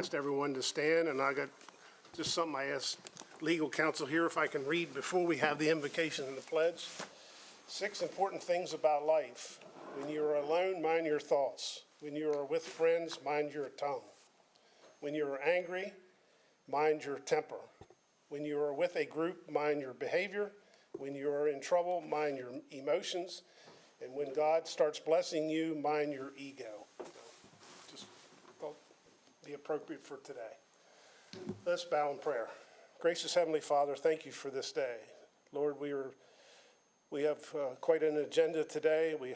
asked everyone to stand, and I got just something I asked legal counsel here if I can read before we have the invocation and the pledge. 6 important things about life. When you are alone, mind your thoughts. When you are with friends, mind your tongue. When you are angry, mind your temper. When you are with a group, mind your behavior. When you are in trouble, mind your emotions. And when God starts blessing you, mind your ego. Just thought be appropriate for today. Let's bow in prayer. Gracious Heavenly Father, thank you for this day. Lord, we have quite an agenda today. We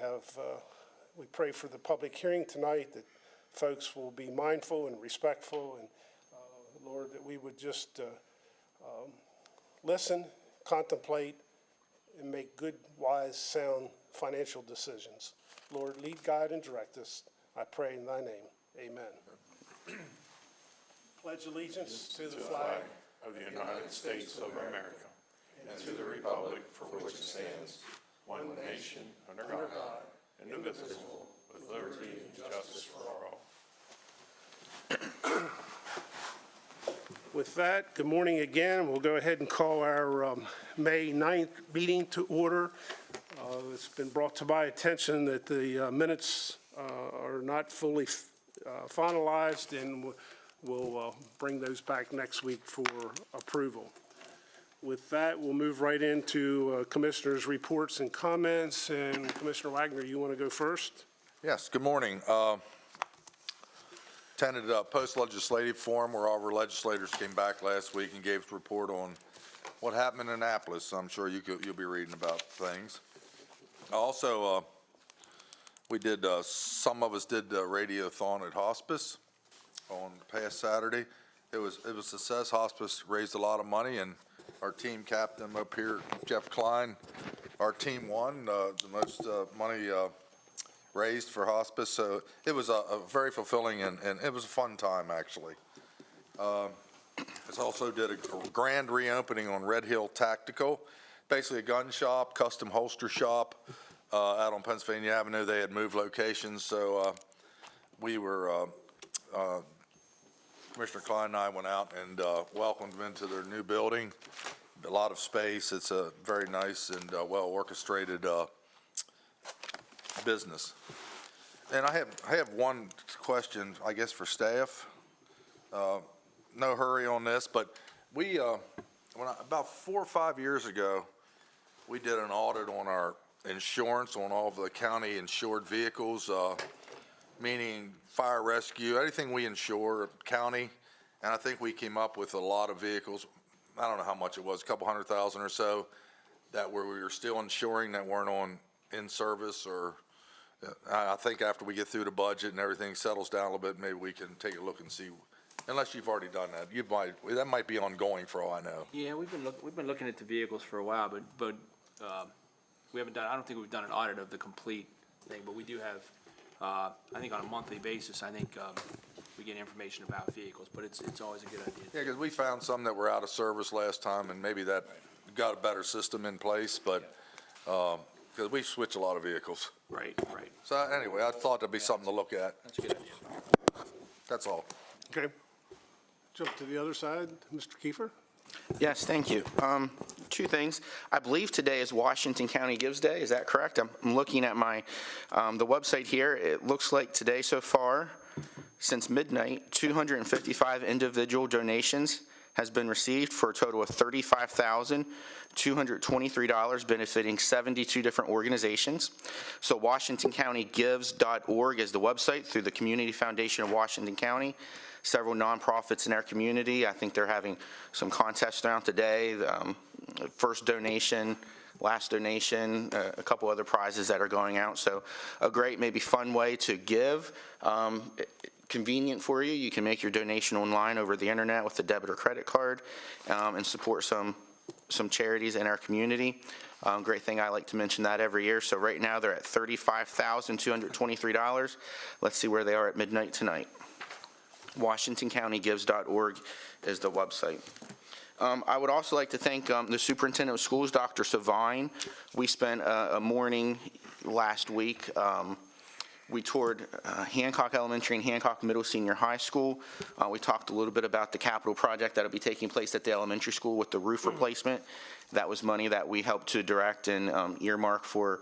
pray for the public hearing tonight that folks will be mindful and respectful, and Lord, that we would just listen, contemplate, and make good, wise, sound financial decisions. Lord, lead, guide, and direct us. I pray in thy name. Amen. Pledge allegiance to the flag of the United States of America and to the republic for which it stands, one nation, under God, indivisible, with liberty and justice for all. With that, good morning again. We'll go ahead and call our May 9th meeting to order. It's been brought to my attention that the minutes are not fully finalized, and we'll bring those back next week for approval. With that, we'll move right into commissioners' reports and comments. And Commissioner Wagner, you want to go first? Yes, good morning. Attended a post-legislative forum where all of our legislators came back last week and gave us a report on what happened in Annapolis. So I'm sure you'll be reading about things. Also, some of us did the radiothon at hospice on past Saturday. It was a success. Hospice raised a lot of money, and our team captain up here, Jeff Klein, our team won the most money raised for hospice. So it was a very fulfilling and it was a fun time, actually. It also did a grand reopening on Red Hill Tactical, basically a gun shop, custom holster shop out on Pennsylvania Avenue. They had moved locations, so we were Commissioner Klein and I went out and welcomed them into their new building. A lot of space. It's a very nice and well orchestrated business. And I have one question, I guess, for staff. No hurry on this, but we about 4 or 5 years ago, we did an audit on our insurance on all of the county insured vehicles, meaning fire rescue, anything we insure, county, and I think we came up with a lot of vehicles. I don't know how much it was, a couple 100,000 or so, that we were still insuring that weren't in service, or I think after we get through the budget and everything settles down a little bit, maybe we can take a look and see. Unless you've already done that, that might be ongoing for all I know. Yeah, we've been looking at the vehicles for a while, but we haven't done. I don't think we've done an audit of the complete thing, but we do have. I think on a monthly basis, I think we get information about vehicles, but it's always a good idea. Yeah, because we found some that were out of service last time, and maybe that got a better system in place, but because we switch a lot of vehicles. Right. So anyway, I thought that'd be something to look at. That's a good idea. That's all. Okay. Jump to the other side, Mr. Kiefer. Yes, thank you. 2 things. I believe today is Washington County Gives Day. Is that correct? I'm looking at my the website here. It looks like today so far, since midnight, 255 individual donations has been received for a total of $35,223, benefiting 72 different organizations. So WashingtonCountyGives.org is the website through the Community Foundation of Washington County. Several nonprofits in our community. I think they're having some contests throughout the day. First donation, last donation, a couple other prizes that are going out. So a great, maybe fun way to give. Convenient for you. You can make your donation online over the internet with a debit or credit card and support some charities in our community. Great thing, I like to mention that every year. So right now they're at $35,223. Let's see where they are at midnight tonight. WashingtonCountyGives.org is the website. I would also like to thank the Superintendent of Schools, Dr. Savine. We spent a morning last week We toured Hancock Elementary and Hancock Middle Senior High School. We talked a little bit about the capital project that will be taking place at the elementary school with the roof replacement. That was money that we helped to direct and earmark for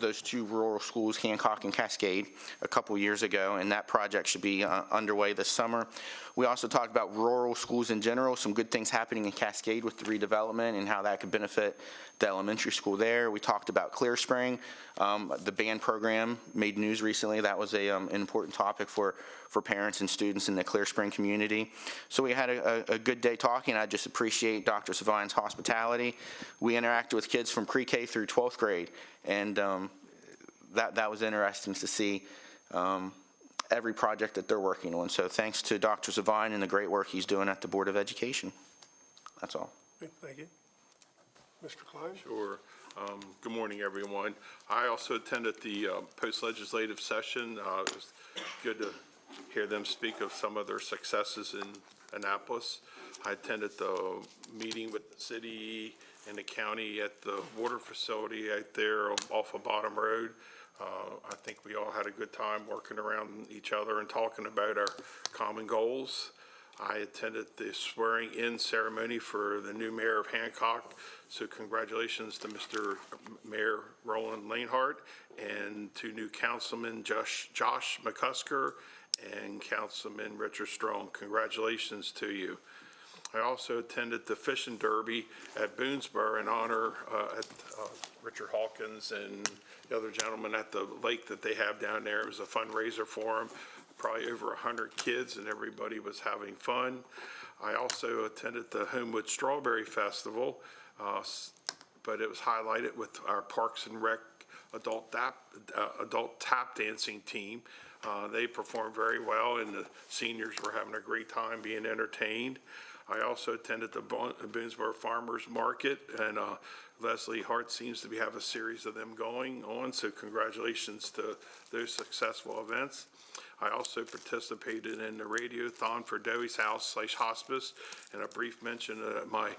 those two rural schools, Hancock and Cascade, a couple years ago, and that project should be underway this summer. We also talked about rural schools in general, some good things happening in Cascade with the redevelopment and how that could benefit the elementary school there. We talked about Clear Spring. The band program made news recently. That was an important topic for parents and students in the Clear Spring community. So we had a good day talking. I just appreciate Dr. Savine's hospitality. We interacted with kids from pre-K through 12th grade, and that was interesting to see every project that they're working on. So thanks to Dr. Savine and the great work he's doing at the Board of Education. That's all. Thank you. Mr. Klein? Sure. Good morning, everyone. I also attended the post-legislative session. It was good to hear them speak of some of their successes in Annapolis. I attended the meeting with the city and the county at the water facility out there off of Bottom Road. I think we all had a good time working around each other and talking about our common goals. I attended the swearing-in ceremony for the new mayor of Hancock, so congratulations to Mr. Mayor Roland Lanehart and to new councilman Josh McCusker and Councilman Richard Strong. Congratulations to you. I also attended the fishing derby at Boonesboro in honor at Richard Hawkins and the other gentleman at the lake that they have down there. It was a fundraiser for them, probably over 100 kids, and everybody was having fun. I also attended the Homewood Strawberry Festival, but it was highlighted with our Parks and Rec adult tap dancing team. They performed very well, and the seniors were having a great time being entertained. I also attended the Boonesboro Farmers Market, and Leslie Hart seems to have a series of them going on, so congratulations to those successful events. I also participated in the radiothon for Dewey's House / Hospice, and a brief mention that my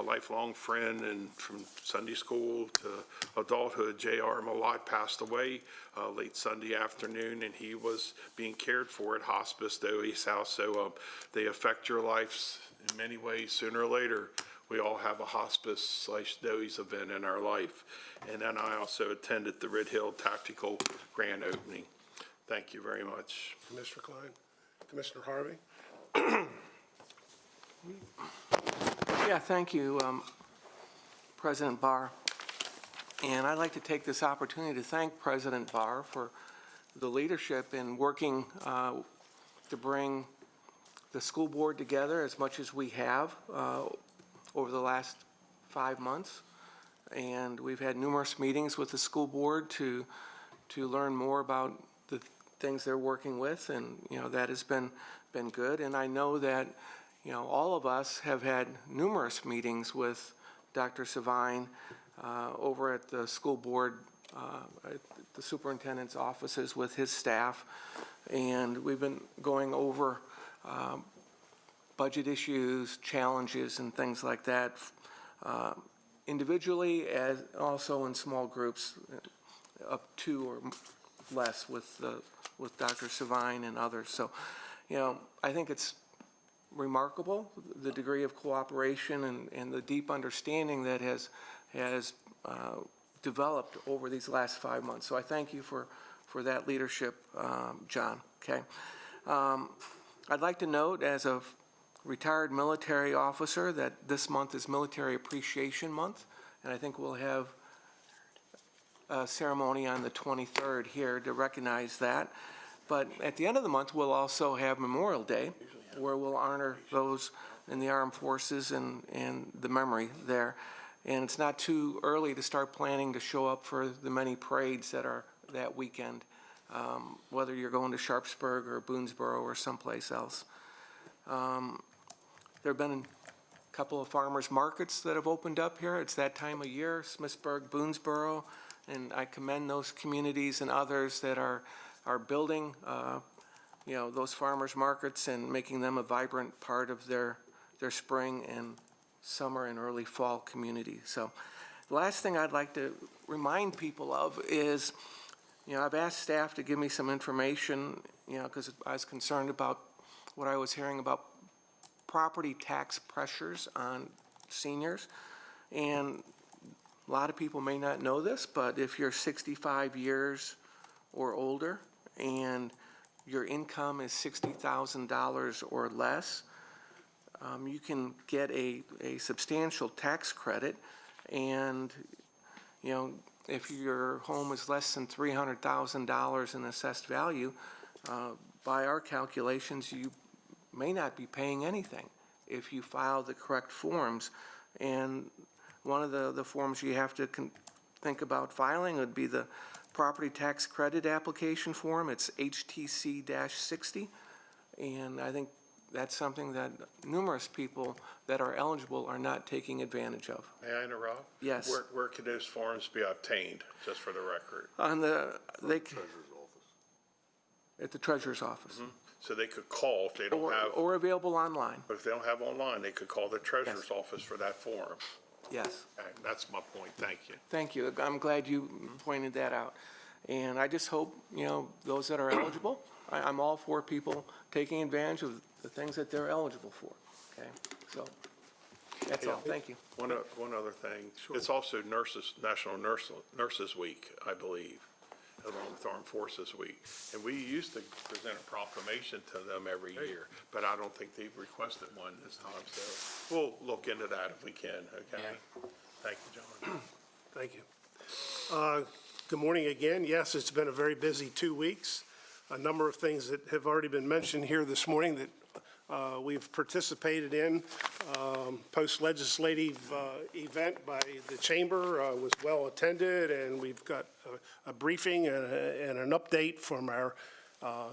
lifelong friend and from Sunday school to adulthood, J.R. Malott, passed away late Sunday afternoon, and he was being cared for at Hospice Dewey's House. So they affect your lives in many ways. Sooner or later, we all have a hospice / Dewey's event in our life. And then I also attended the Red Hill Tactical grand opening. Thank you very much. Mr. Klein? Commissioner Harvey? Yeah, thank you, President Barr. And I'd like to take this opportunity to thank President Barr for the leadership in working to bring the school board together as much as we have over the last 5 months. And we've had numerous meetings with the school board to learn more about the things they're working with, and that has been good. And I know that all of us have had numerous meetings with Dr. Savine over at the school board, at the superintendent's offices with his staff, and we've been going over budget issues, challenges, and things like that, individually as also in small groups, up to or less with Dr. Savine and others. So, I think it's remarkable, the degree of cooperation and the deep understanding that has developed over these last 5 months. So I thank you for that leadership, John. Okay. I'd like to note, as a retired military officer, that this month is Military Appreciation Month, and I think we'll have a ceremony on the 23rd here to recognize that. But at the end of the month, we'll also have Memorial Day, where we'll honor those in the armed forces and the memory there. And it's not too early to start planning to show up for the many parades that are that weekend, whether you're going to Sharpsburg or Boonesboro or someplace else. There have been a couple of farmers markets that have opened up here. It's that time of year, Smithsburg, Boonesboro, and I commend those communities and others that are building those farmers markets and making them a vibrant part of their spring and summer and early fall community. So the last thing I'd like to remind people of is I've asked staff to give me some information, because I was concerned about what I was hearing about property tax pressures on seniors. And a lot of people may not know this, but if you're 65 years or older and your income is $60,000 or less, you can get a substantial tax credit. And, if your home is less than $300,000 in assessed value, by our calculations, you may not be paying anything if you file the correct forms. And one of the forms you have to think about filing would be the property tax credit application form. It's HTC-60. And I think that's something that numerous people that are eligible are not taking advantage of. May I interrupt? Yes. Where can those forms be obtained, just for the record? At the treasurer's office. So they could call if they don't have, Or available online, but if they don't have online, they could call the treasurer's office for that form. yes. Okay, that's my point. Thank you. Thank you. I'm glad you pointed that out. And I just hope, those that are eligible, I'm all for people taking advantage of the things that they're eligible for, okay? So, that's all. Thank you. One other thing. It's also National Nurses Week, I believe, along with Armed Forces Week. And we used to present a proclamation to them every year, but I don't think they've requested one this time. So we'll look into that if we can, okay? Thank you, John. Thank you. Good morning again. Yes, it's been a very busy 2 weeks. A number of things that have already been mentioned here this morning that we've participated in. Post-legislative event by the chamber was well attended, and we've got a briefing and an update from our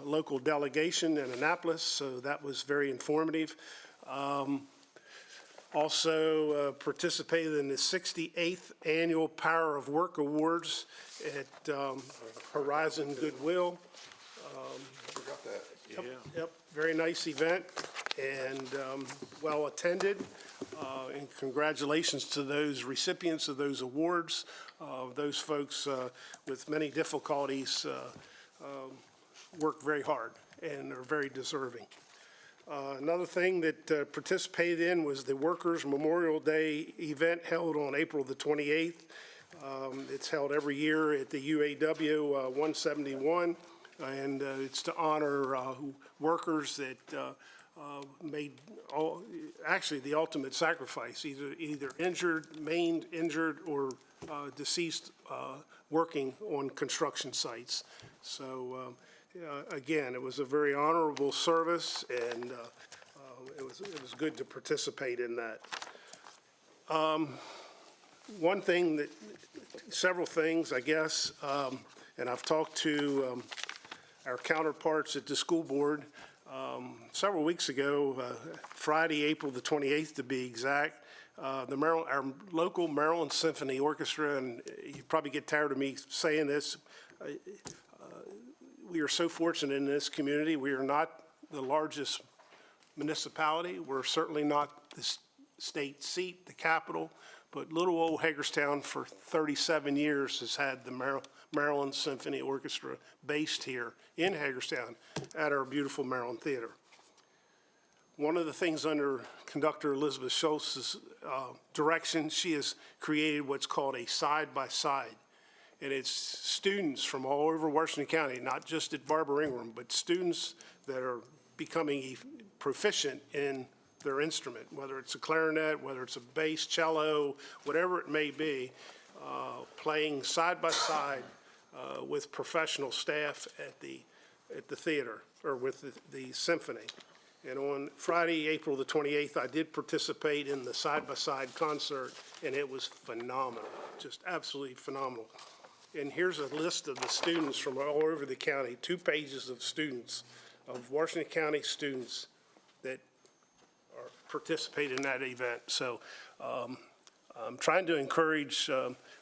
local delegation in Annapolis, so that was very informative. Also participated in the 68th Annual Power of Work Awards at Horizon Goodwill. Forgot that. Yep, very nice event and well attended. And congratulations to those recipients of those awards. Those folks with many difficulties work very hard and are very deserving. Another thing that participated in was the Workers' Memorial Day event held on April the 28th. It's held every year at the UAW 171, and it's to honor workers that made actually the ultimate sacrifice, either injured, maimed, injured, or deceased working on construction sites. So again, it was a very honorable service, and it was good to participate in that. One thing that, several things, I guess, and I've talked to our counterparts at the school board several weeks ago, Friday, April the 28th to be exact. Our local Maryland Symphony Orchestra, and you probably get tired of me saying this, we are so fortunate in this community. We are not the largest municipality. We're certainly not the state seat, the capital, but little old Hagerstown for 37 years has had the Maryland Symphony Orchestra based here in Hagerstown at our beautiful Maryland Theater. One of the things under conductor Elizabeth Schultz's direction, she has created what's called a side-by-side. And it's students from all over Washington County, not just at Barbara Ingram, but students that are becoming proficient in their instrument, whether it's a clarinet, whether it's a bass, cello, whatever it may be, playing side by side with professional staff at the theater, or with the symphony. And on Friday, April the 28th, I did participate in the side-by-side concert, and it was phenomenal, just absolutely phenomenal. And here's a list of the students from all over the county, 2 pages of students, of Washington County students that participate in that event. So I'm trying to encourage,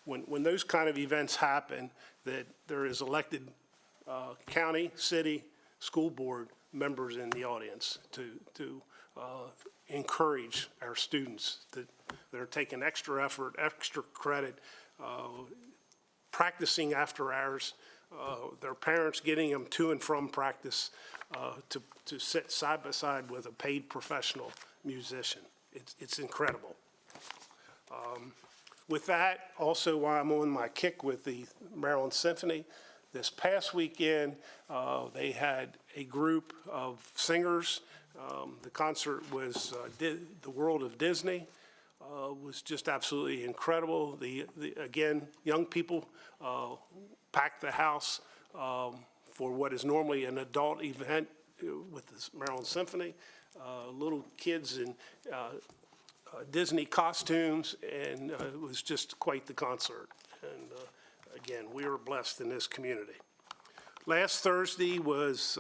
when those kind of events happen, that there is elected county, city, school board members in the audience to encourage our students that are taking extra effort, extra credit, practicing after hours, their parents getting them to and from practice to sit side by side with a paid professional musician. It's incredible. With that, also while I'm on my kick with the Maryland Symphony, this past weekend, they had a group of singers. The concert was The World of Disney. Was just absolutely incredible. Again, young people packed the house for what is normally an adult event with the Maryland Symphony. Little kids in Disney costumes, and it was just quite the concert. And again, we were blessed in this community. Last Thursday was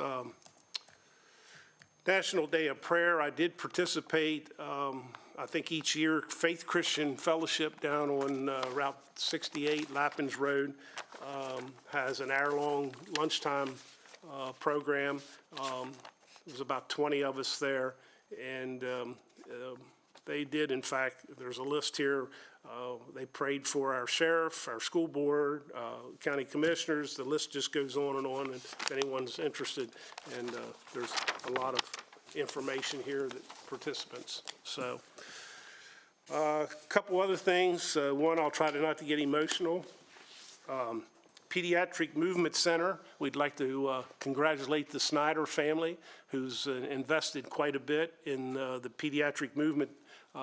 National Day of Prayer. I did participate, I think each year, Faith Christian Fellowship down on Route 68, Lappins Road, has an hour-long lunchtime program. There was about 20 of us there, and they did, in fact, there's a list here. They prayed for our sheriff, our school board, county commissioners. The list just goes on, and if anyone's interested. And there's a lot of information here that participants. So a couple other things. One, I'll try to not to get emotional. Pediatric Movement Center, we'd like to congratulate the Snyder family, who's invested quite a bit in the Pediatric Movement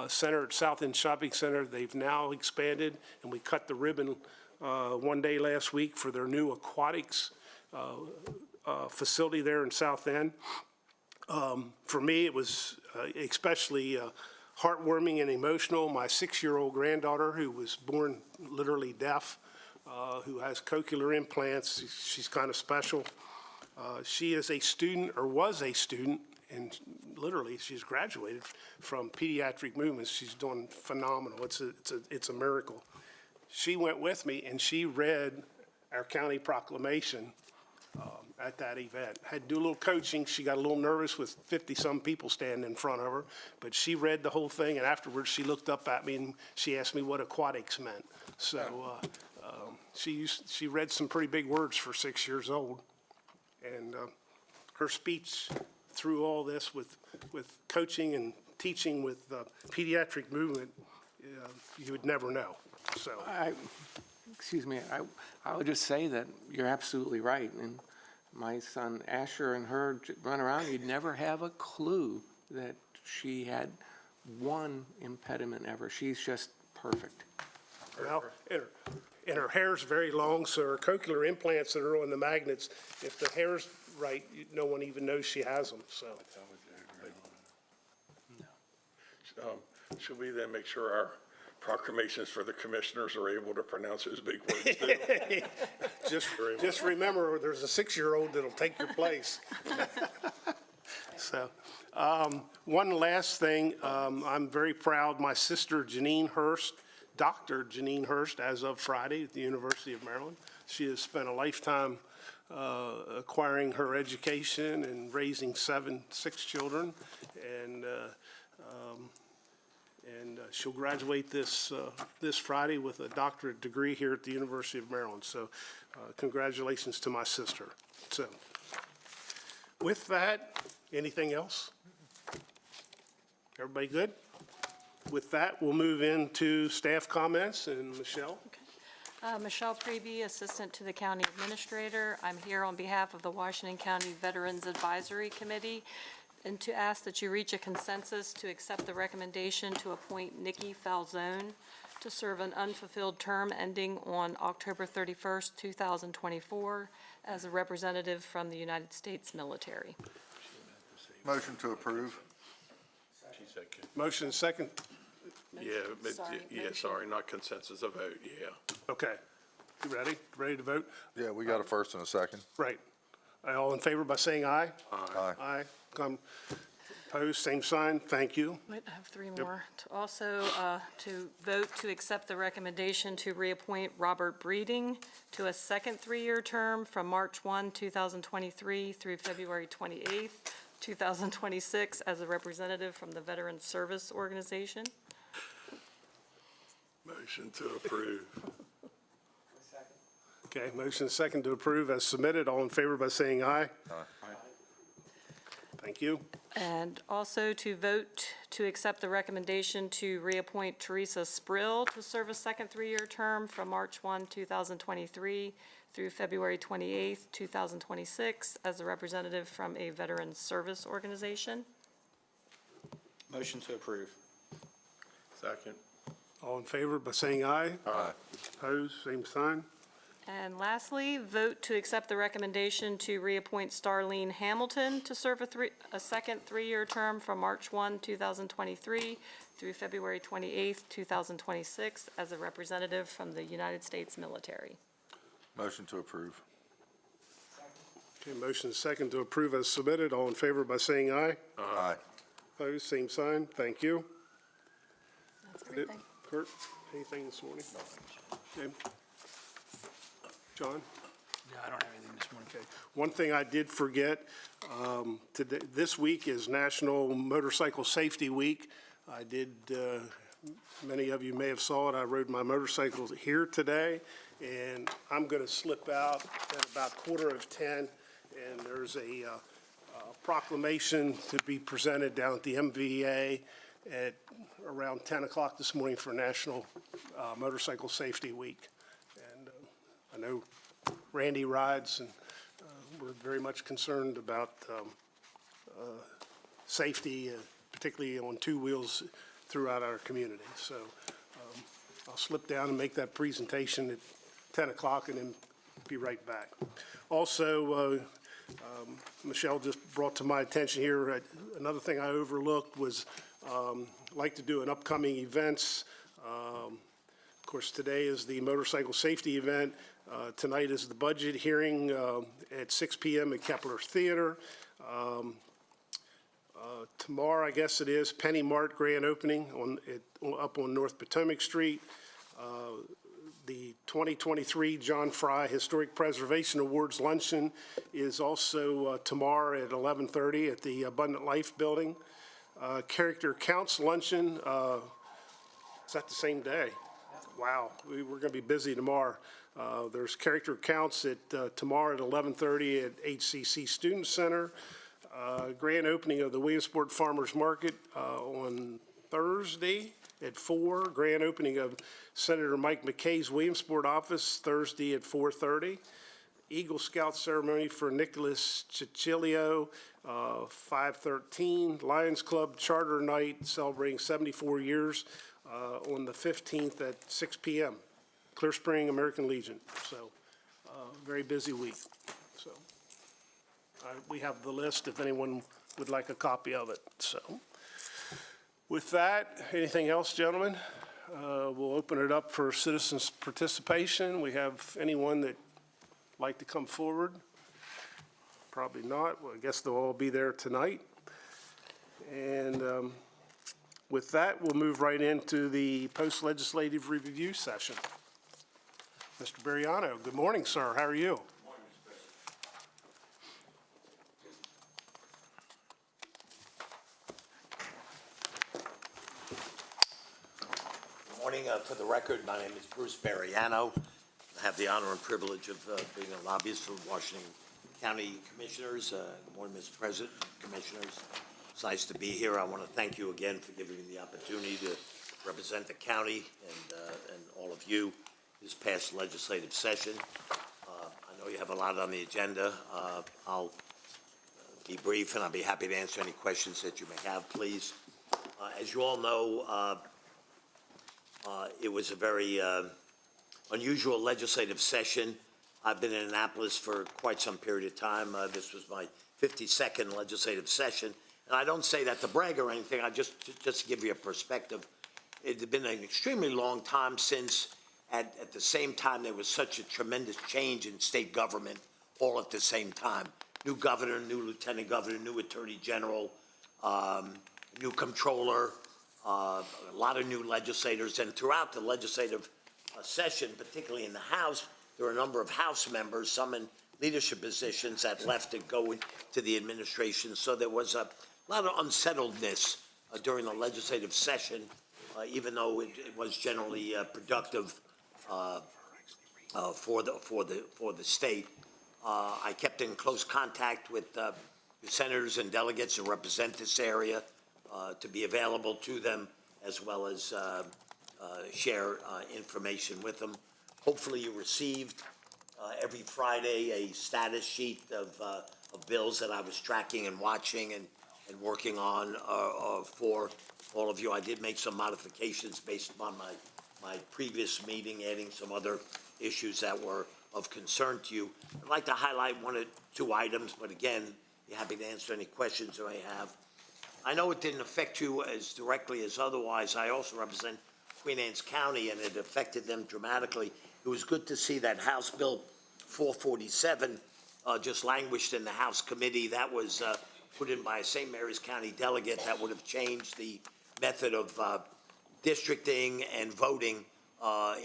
Center at South End Shopping Center. They've now expanded, and we cut the ribbon one day last week for their new aquatics facility there in South End. For me, it was especially heartwarming and emotional. My 6-year-old granddaughter, who was born literally deaf, who has cochlear implants, she's kind of special. She is a student, or was a student, and literally she's graduated from Pediatric Movements. She's doing phenomenal. It's a miracle. She went with me and she read our county proclamation at that event. Had to do a little coaching. She got a little nervous with 50-some people standing in front of her, but she read the whole thing, and afterwards she looked up at me and she asked me what aquatics meant. So she read some pretty big words for 6 years old, and her speech through all this with coaching and teaching with Pediatric Movement, you would never know. So Excuse me, I would just say that you're absolutely right. And my son Asher and her run around, you'd never have a clue that she had one impediment ever. She's just perfect. well, and her hair's very long, so her cochlear implants that are on the magnets, if the hair's right, no one even knows she has them. So Should we then make sure our proclamations for the commissioners are able to pronounce those big words too? just remember, there's a 6-year-old that'll take your place. So, one last thing, I'm very proud. My sister Janine Hurst, Dr. Janine Hurst, as of Friday at the University of Maryland, she has spent a lifetime acquiring her education and raising 6 children, and she'll graduate this Friday with a doctorate degree here at the University of Maryland. So congratulations to my sister. So with that, anything else? Everybody good? With that, we'll move into staff comments, and Michelle. Michelle Preby, Assistant to the County Administrator. I'm here on behalf of the Washington County Veterans Advisory Committee, and to ask that you reach a consensus to accept the recommendation to appoint Nikki Falzone to serve an unfulfilled term ending on October 31st, 2024, as a representative from the United States military. Motion to approve. Motion second. Yeah, sorry, not consensus, a vote, yeah. Okay. You ready? Ready to vote? Yeah, we got a first and a second. Right. All in favor by saying aye? Aye. Aye. Opposed, same sign. Thank you. Wait, I have 3 more. Also, to vote to accept the recommendation to reappoint Robert Breeding to a second 3-year term from March 1, 2023 through February 28th, 2026, as a representative from the Veterans Service Organization. Motion to approve. Okay, motion and second to approve as submitted. All in favor by saying aye. Aye. Thank you. And also to vote to accept the recommendation to reappoint Teresa Sprill to serve a second three-year term from March 1, 2023 through February 28, 2026 as a representative from a veteran service organization. Motion to approve. Second. All in favor by saying aye. Aye. Opposed, same sign. And lastly, vote to accept the recommendation to reappoint Starlene Hamilton to serve a second three-year term from March 1, 2023 through February 28, 2026 as a representative from the United States military. Motion to approve. Okay, motion and second to approve as submitted. All in favor by saying aye. Aye. Opposed, same sign. Thank you. That's everything. Kurt, anything this morning? Okay. John? Yeah, I don't have anything this morning. Okay. One thing I did forget, today, this week is National Motorcycle Safety Week. I did, many of you may have saw it, I rode my motorcycle here today, and I'm going to slip out at about 9:45, and there's a proclamation to be presented down at the MVA at around 10 o'clock this morning for National Motorcycle Safety Week. And I know Randy rides, and we're very much concerned about safety, particularly on two wheels throughout our community. So I'll slip down and make that presentation at 10 o'clock and then be right back. Also, Michelle just brought to my attention here, another thing I overlooked was like to do an upcoming events. Of course, today is the motorcycle safety event. Tonight is the budget hearing at 6 p.m. at Kepler Theater. Tomorrow, I guess it is, Penny Mart grand opening up on North Potomac Street. The 2023 John Fry Historic Preservation Awards luncheon is also tomorrow at 11:30 at the Abundant Life Building. Character Counts luncheon, is that the same day? Wow, we're going to be busy tomorrow. There's Character Counts at tomorrow at 11:30 at HCC Student Center. Grand opening of the Williamsport Farmers Market on Thursday at 4. Grand opening of Senator Mike McKay's Williamsport office Thursday at 4:30. Eagle Scout ceremony for Nicholas Cicilio, 5:13. Lions Club Charter Night celebrating 74 years on the 15th at 6 p.m. Clear Spring American Legion. So very busy week. So we have the list if anyone would like a copy of it. So with that, anything else, gentlemen? We'll open it up for citizens' participation. We have anyone that like to come forward? Probably not. Well, I guess they'll all be there tonight. And with that, we'll move right into the post-legislative review session. Mr. Buriano, good morning, sir. How are you? Good morning. For the record, my name is Bruce Bariano. I have the honor and privilege of being a lobbyist for Washington County Commissioners. Good morning, Mr. President, Commissioners. It's nice to be here. I want to thank you again for giving me the opportunity to represent the county and all of you this past legislative session. I know you have a lot on the agenda. I'll be brief, and I'll be happy to answer any questions that you may have, please. As you all know, it was a very unusual legislative session. I've been in Annapolis for quite some period of time. This was my 52nd legislative session. And I don't say that to brag or anything. I just to give you a perspective. It had been an extremely long time since at the same time there was such a tremendous change in state government all at the same time. New governor, new lieutenant governor, new attorney general, new comptroller, a lot of new legislators. And throughout the legislative session, particularly in the House, there were a number of House members, some in leadership positions that left to go into the administration. So there was a lot of unsettledness during the legislative session, even though it was generally productive for the state. I kept in close contact with the senators and delegates who represent this area to be available to them, as well as share information with them. Hopefully you received every Friday a status sheet of bills that I was tracking and watching and working on for all of you. I did make some modifications based upon my previous meeting, adding some other issues that were of concern to you. I'd like to highlight one or two items, but again, be happy to answer any questions you may have. I know it didn't affect you as directly as otherwise. I also represent Queen Anne's County, and it affected them dramatically. It was good to see that House Bill 447 just languished in the House committee. That was put in by a St. Mary's County delegate that would have changed the method of districting and voting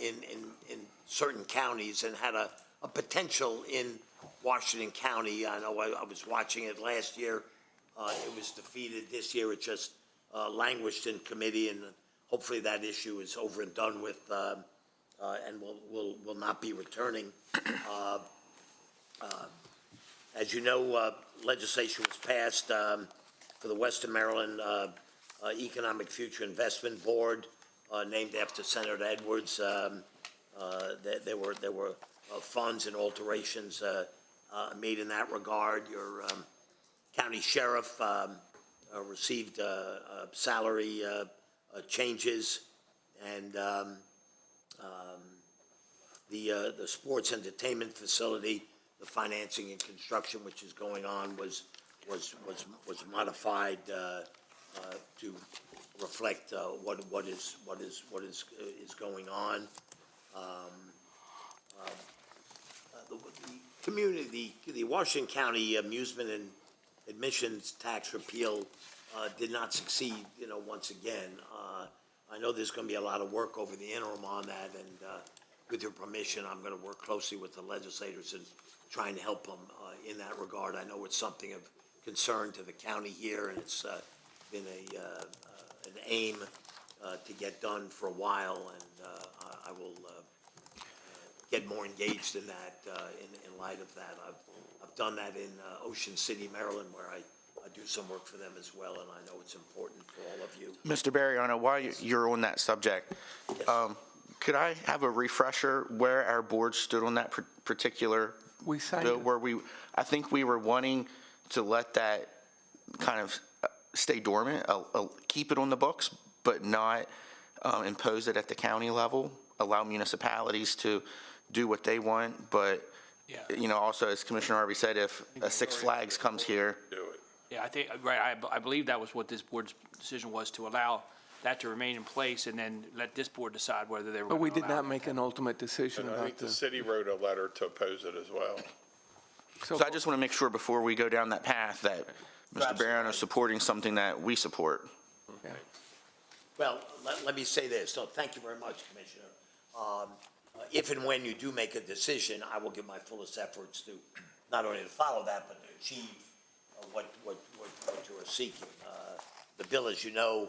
in certain counties, and had a potential in Washington County. I know I was watching it last year. It was defeated. This year it just languished in committee, and hopefully that issue is over and done with and will not be returning. As you know, legislation was passed for the Western Maryland Economic Future Investment Board, named after Senator Edwards. There were funds and alterations made in that regard. Your county sheriff received salary changes, and the sports entertainment facility, the financing and construction which is going on was modified to reflect what is going on. The Washington County Amusement and Admissions Tax Repeal did not succeed, once again. I know there's going to be a lot of work over the interim on that, and with your permission, I'm going to work closely with the legislators and try and help them in that regard. I know it's something of concern to the county here, and it's been an aim to get done for a while, and I will get more engaged in that in light of that. I've done that in Ocean City, Maryland, where I do some work for them as well, and I know it's important for all of you. Mr. Barriano, while you're on that subject, could I have a refresher where our board stood on that particular bill? Where I think we were wanting to let that kind of stay dormant, keep it on the books, but not impose it at the county level, allow municipalities to do what they want, but, also, as Commissioner Harvey said, if a Six Flags comes here. Do it. Yeah, I think, right, I believe that was what this board's decision was, to allow that to remain in place and then let this board decide whether they were But going to we did not make an ultimate decision And I about think the this. city wrote a letter to oppose it as well. So I just want to make sure before we go down that path that Mr. Barriano is supporting something that we support. Yeah. Well, let me say this. So thank you very much, Commissioner. If and when you do make a decision, I will give my fullest efforts to not only to follow that, but to achieve what you are seeking. The bill, as you know,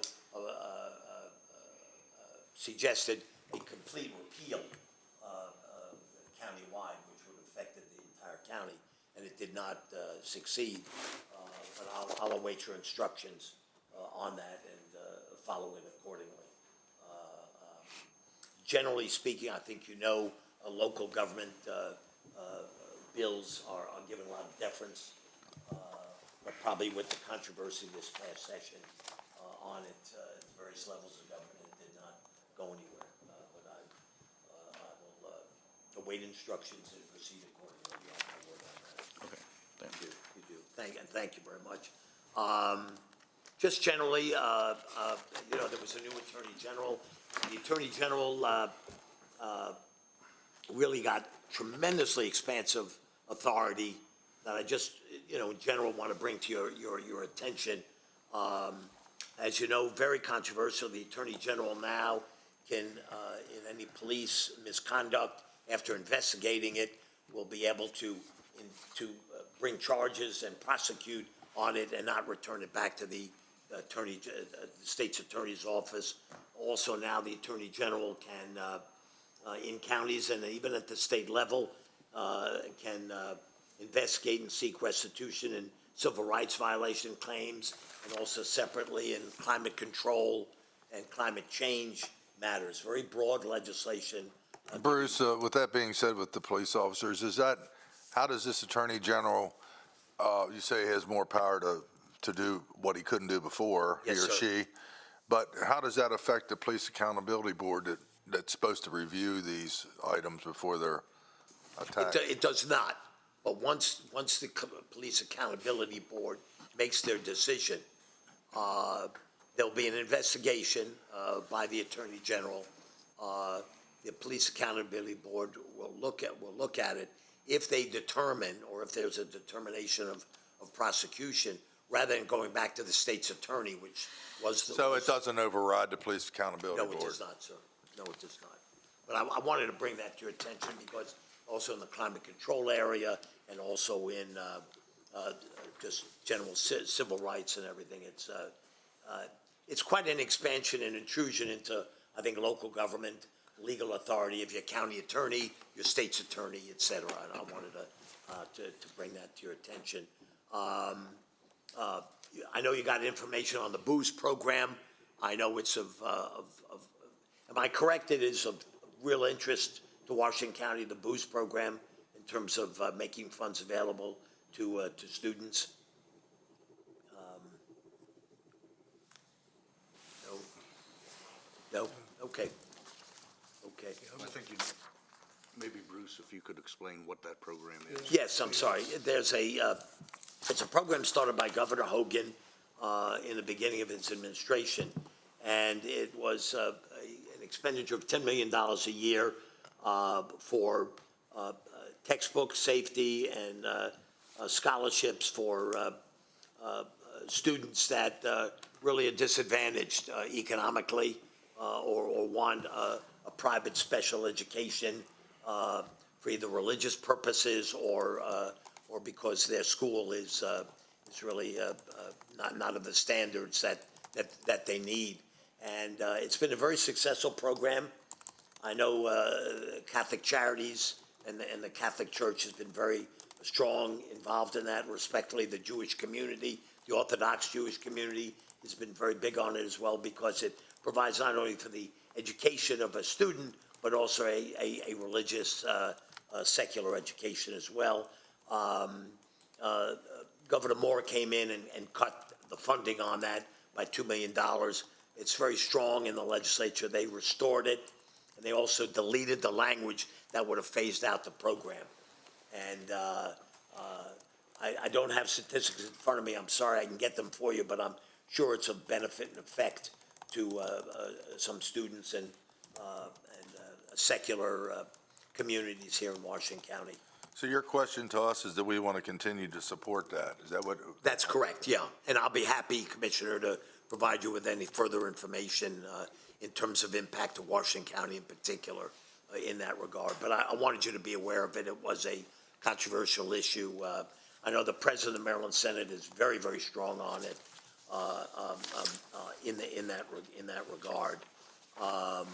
suggested a complete repeal countywide, which would have affected the entire county, and it did not succeed. But I'll await your instructions on that and follow it accordingly. Generally speaking, I think local government bills are given a lot of deference, but probably with the controversy this past session on it, at various levels of government, it did not go anywhere. But I will await instructions and proceed accordingly. You have my word on that. Okay, thank you. You do. Thank you very much. Just generally, there was a new Attorney General. The Attorney General really got tremendously expansive authority that I just, in general, want to bring to your attention. As you know, very controversial. The Attorney General now can, in any police misconduct, after investigating it, will be able to bring charges and prosecute on it and not return it back to the state's attorney's office. Also, now the Attorney General can in counties and even at the state level can investigate and seek restitution in civil rights violation claims, and also separately in climate control and climate change matters. Very broad legislation. Bruce, with that being said, with the police officers, how does this Attorney General, you say he has more power to do what he couldn't do before, he Yes, or sir. she, but how does that affect the Police Accountability Board that's supposed to review these items before they're attacked? It does not. But once the Police Accountability Board makes their decision, there'll be an investigation by the Attorney General. The Police Accountability Board will look at it. If they determine, or if there's a determination of prosecution, rather than going back to the state's attorney, which was the. So it doesn't override the Police Accountability Board? No, it does not, sir. No, it does not. But I wanted to bring that to your attention because also in the climate control area and also in just general civil rights and everything, it's quite an expansion and intrusion into, I think, local government, legal authority of your county attorney, your state's attorney, et cetera. And I wanted to bring that to your attention. I know you got information on the booze program. I know it's am I correct? It is of real interest to Washington County, the booze program, in terms of making funds available to students. No? Okay. I think maybe Bruce, if you could explain what that program is. Yes, I'm sorry. It's a program started by Governor Hogan in the beginning of his administration, and it was an expenditure of $10 million a year for textbook safety and scholarships for students that really are disadvantaged economically or want a private special education for either religious purposes or because their school is really not of the standards that they need. And it's been a very successful program. I know Catholic Charities and the Catholic Church has been very strong involved in that. Respectfully, the Jewish community, the Orthodox Jewish community has been very big on it as well, because it provides not only for the education of a student, but also a religious secular education as well. Governor Moore came in and cut the funding on that by $2 million. It's very strong in the legislature. They restored it, and they also deleted the language that would have phased out the program. And I don't have statistics in front of me. I'm sorry, I can get them for you, but I'm sure it's of benefit and effect to some students and secular communities here in Washington County. So your question to us is that we want to continue to support that? Is that what? That's correct, yeah. And I'll be happy, Commissioner, to provide you with any further information in terms of impact to Washington County in particular in that regard. But I wanted you to be aware of it. It was a controversial issue. I know the President of the Maryland Senate is very, very strong on it in that regard. I'll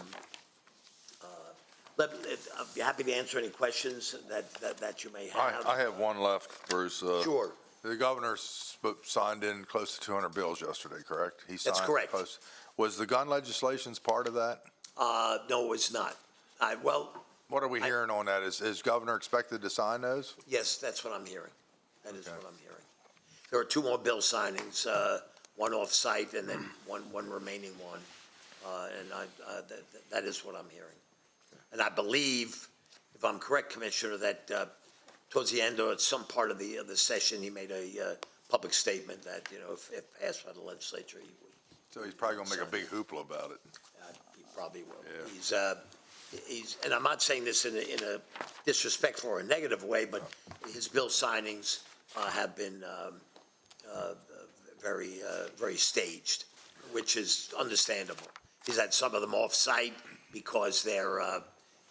be happy to answer any questions that you may have. I have one left, Bruce. Sure. The governor signed in close to 200 bills yesterday, correct? He signed That's correct. close. Was the gun legislations part of that? No, it was not. What are we hearing on that? Is governor expected to sign those? Yes, that's what I'm hearing. That is what I'm hearing. There are two more bill signings, one off-site and then one remaining one. And that is what I'm hearing. And I believe, if I'm correct, Commissioner, that towards the end or at some part of the session, he made a public statement that, if passed by the legislature, he would. So he's probably going to make a big hoopla about it. He probably will. Yeah. He's, and I'm not saying this in a disrespectful or a negative way, but his bill signings have been very staged, which is understandable. He's had some of them off-site because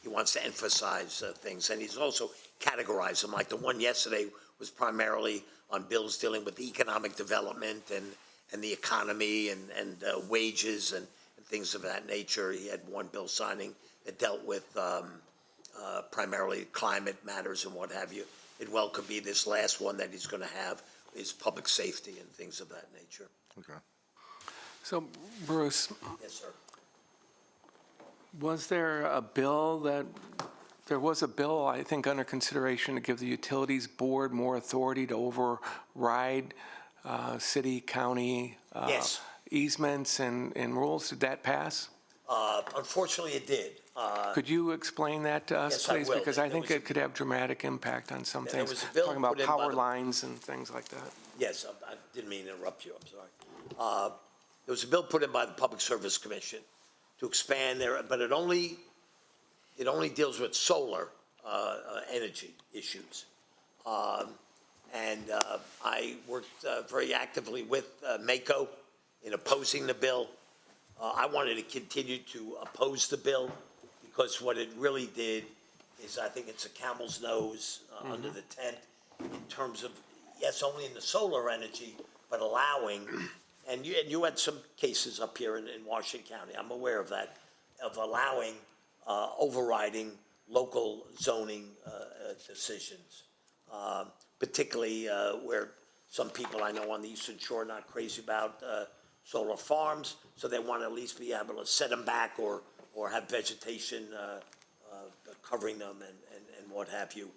he wants to emphasize things, and he's also categorized them. Like the one yesterday was primarily on bills dealing with economic development and the economy and wages and things of that nature. He had one bill signing that dealt with primarily climate matters and what have you. It well could be this last one that he's going to have is public safety and things of that nature. Okay. So, Bruce, Yes, sir. was there a bill that, there was a bill, I think, under consideration to give the Utilities Board more authority to override city, county Yes. easements and rules? Did that pass? Unfortunately, it did. Could you explain that to us, Yes, I please? will. Because I There think was- it could have dramatic impact on some There things. was a bill Talking about put in by power the- lines and things like that. Yes, I didn't mean to interrupt you, I'm sorry. There was a bill put in by the Public Service Commission to expand there, but it only deals with solar energy issues. And I worked very actively with MACO in opposing the bill. I wanted to continue to oppose the bill because what it really did is I think it's a camel's nose under the tent in terms of, yes, only in the solar energy, but allowing, and you had some cases up here in Washington County, I'm aware of that, of allowing overriding local zoning decisions, particularly where some people I know on the Eastern Shore are not crazy about solar farms, so they want to at least be able to set them back or have vegetation covering them and what have you.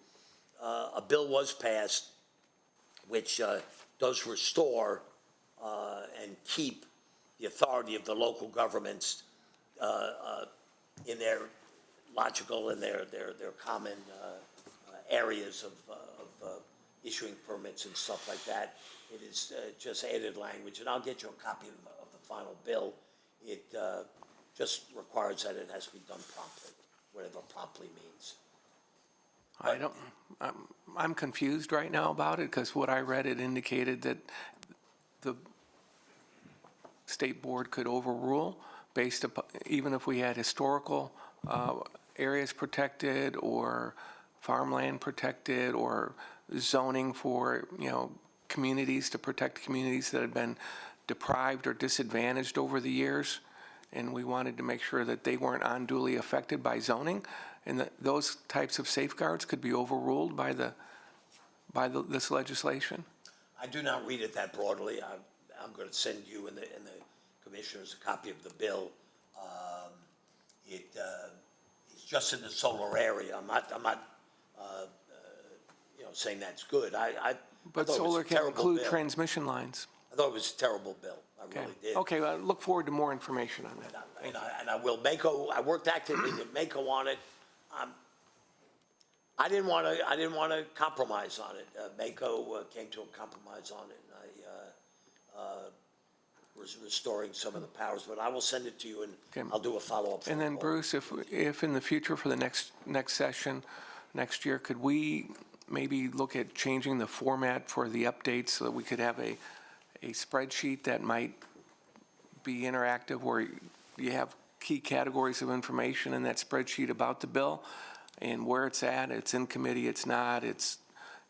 A bill was passed which does restore and keep the authority of the local governments in their logical and their common areas of issuing permits and stuff like that. It is just added language, and I'll get you a copy of the final bill. It just requires that it has to be done promptly, whatever promptly means. I'm confused right now about it, because what I read, it indicated that the state board could overrule based upon, even if we had historical areas protected or farmland protected or zoning for, communities to protect communities that had been deprived or disadvantaged over the years. And we wanted to make sure that they weren't unduly affected by zoning, and that those types of safeguards could be overruled by this legislation. I do not read it that broadly. I'm going to send you and the commissioners a copy of the bill. It's just in the solar area. I'm not saying that's good. But thought it was solar a can terrible include bill. transmission lines. I thought it was a terrible bill. I Okay. really did. Okay, well, I look forward to more information on that. And I will. MACO, I worked actively with MACO on it. I didn't want to compromise on it. MACO came to a compromise on it, and I was restoring some of the powers. But I will send it to you, and Okay. I'll do a follow-up. And then, Bruce, if in the future for the next session, next year, could we maybe look at changing the format for the updates so that we could have a spreadsheet that might be interactive, where you have key categories of information in that spreadsheet about the bill and where it's at, it's in committee, it's not, it's,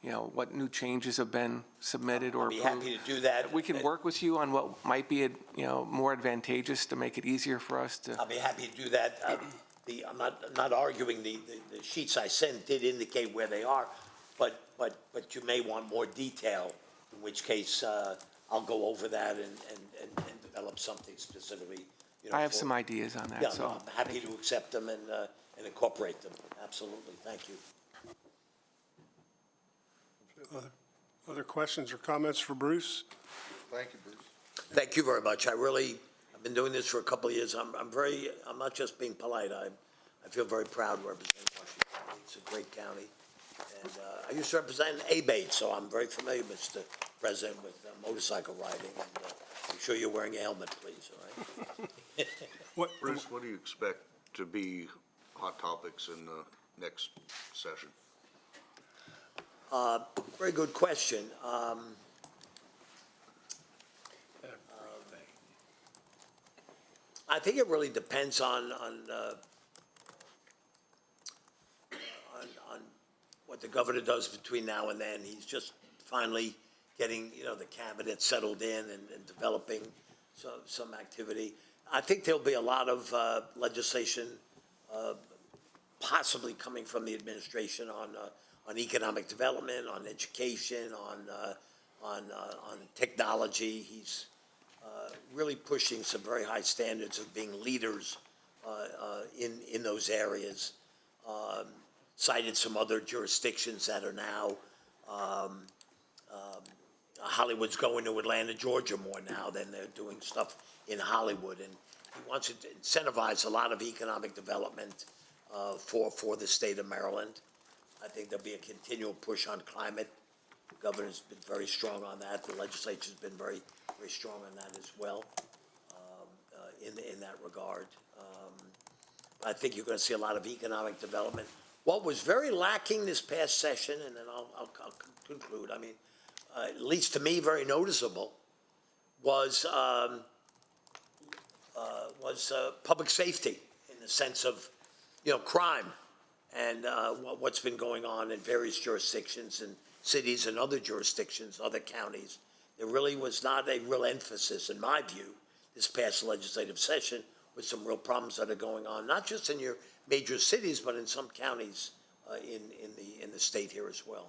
what new changes have been submitted or I'll be approved. happy to do that. We can work with you on what might be, more advantageous to make it easier for us to. I'll be happy to do that. I'm not arguing the sheets I sent did indicate where they are, but you may want more detail, in which case I'll go over that and develop something specifically. I have some ideas on that, Yeah, so. no, I'm happy to accept them and incorporate them. Absolutely. Thank you. Other questions or comments for Bruce? Thank you, Bruce. Thank you very much. I've been doing this for a couple of years. I'm not just being polite. I feel very proud to represent Washington County. It's a great county. And I used to represent ABATE, so I'm very familiar, Mr. President, with motorcycle riding. And make sure you're wearing a helmet, please, all right? Bruce, what do you expect to be hot topics in the next session? Very good question. I think it really depends on what the governor does between now and then. He's just finally getting, the cabinet settled in and developing some activity. I think there'll be a lot of legislation possibly coming from the administration on economic development, on education, on technology. He's really pushing some very high standards of being leaders in those areas. Cited some other jurisdictions that are now, Hollywood's going to Atlanta, Georgia more now than they're doing stuff in Hollywood. And he wants to incentivize a lot of economic development for the state of Maryland. I think there'll be a continual push on climate. The governor's been very strong on that. The legislature's been very, very strong on that as well, in that regard. I think you're going to see a lot of economic development. What was very lacking this past session, and then I'll conclude, I mean, at least to me, very noticeable, was public safety in the sense of, crime and what's been going on in various jurisdictions and cities and other jurisdictions, other counties. There really was not a real emphasis, in my view, this past legislative session with some real problems that are going on, not just in your major cities, but in some counties in the state here as well.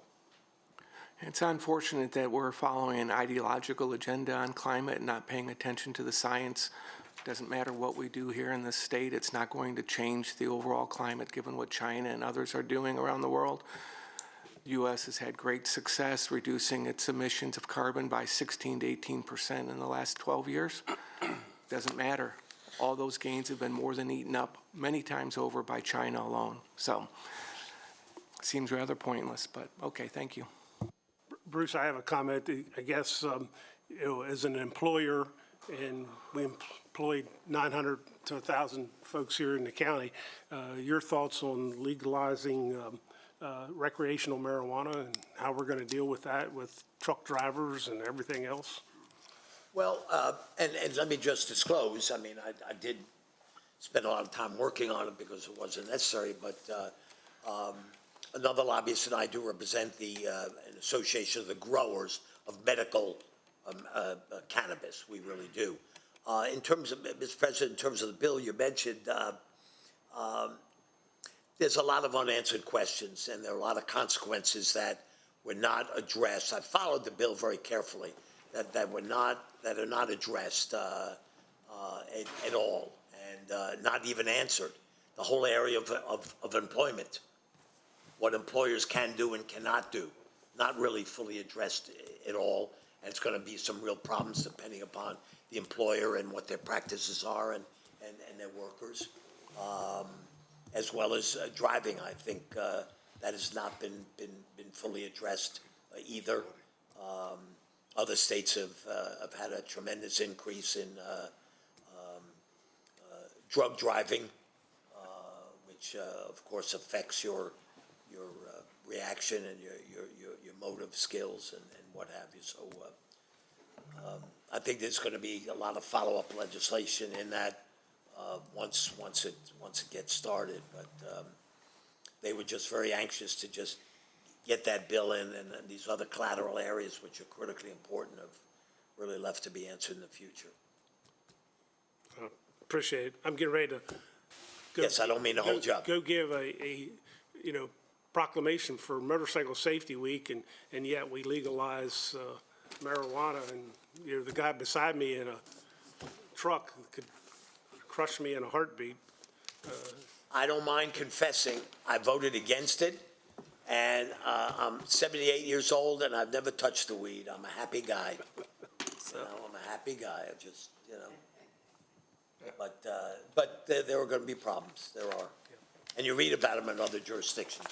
It's unfortunate that we're following an ideological agenda on climate and not paying attention to the science. Doesn't matter what we do here in this state, it's not going to change the overall climate given what China and others are doing around the world. The U.S. has had great success reducing its emissions of carbon by 16 to 18% in the last 12 years. Doesn't matter. All those gains have been more than eaten up many times over by China alone. So, seems rather pointless, but okay, thank you. Bruce, I have a comment. I guess, as an employer, and we employ 900 to 1,000 folks here in the county, your thoughts on legalizing recreational marijuana and how we're going to deal with that with truck drivers and everything else? Well, and let me just disclose, I mean, I did spend a lot of time working on it because it wasn't necessary, but another lobbyist and I do represent an association of the growers of medical cannabis. We really do. In terms of, Mr. President, in terms of the bill you mentioned, there's a lot of unanswered questions, and there are a lot of consequences that were not addressed. I followed the bill very carefully, that are not addressed at all, and not even answered. The whole area of employment, what employers can do and cannot do, not really fully addressed at all, and it's going to be some real problems depending upon the employer and what their practices are and their workers, as well as driving. I think that has not been fully addressed either. Other states have had a tremendous increase in drug driving, which of course affects your reaction and your motive skills and what have you. So I think there's going to be a lot of follow-up legislation in that once it gets started. But they were just very anxious to just get that bill in, and these other collateral areas, which are critically important, have really left to be answered in the future. Appreciate it. I'm getting ready to go. Yes, I don't mean to hold you up. Go give a proclamation for Motorcycle Safety Week, and yet we legalize marijuana, and the guy beside me in a truck could crush me in a heartbeat. I don't mind confessing, I voted against it, and I'm 78 years old, and I've never touched the weed. I'm a happy guy. I'm a happy guy. I just, But there are going to be problems. There are. And you read about them in other jurisdictions.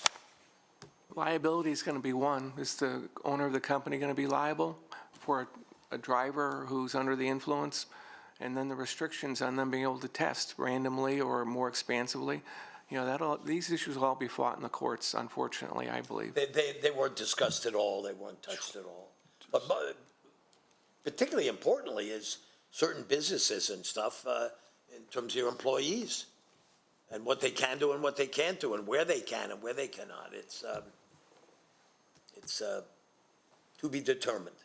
Liability is going to be one. Is the owner of the company going to be liable for a driver who's under the influence? And then the restrictions on them being able to test randomly or more expansively. These issues will all be fought in the courts, unfortunately, I believe. They weren't discussed at all. They weren't touched at all. But particularly importantly is certain businesses and stuff in terms of your employees and what they can do and what they can't do and where they can and where they cannot. It's to be determined.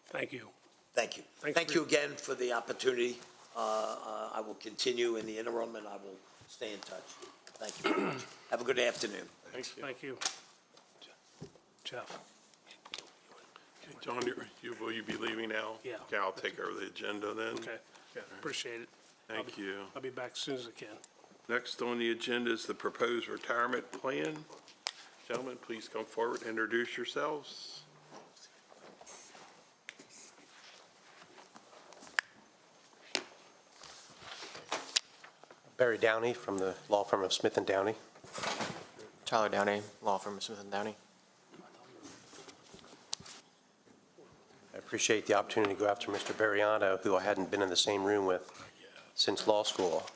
Thank you. Thank you. Thank you again for the opportunity. I will continue in the interim, and I will stay in touch. Thank you very much. Have a good afternoon. Thank you. Jeff? John, will you be leaving now? Yeah. Okay, I'll take over the agenda then. Okay, yeah, appreciate it. Thank you. I'll be back as soon as I can. Next on the agenda is the proposed retirement plan. Gentlemen, please come forward, and introduce yourselves. Barry Downey from the law firm of Smith & Downey. Tyler Downey, law firm of Smith & Downey. I appreciate the opportunity to go after Mr. Bariano, who I hadn't been in the same room with since law school,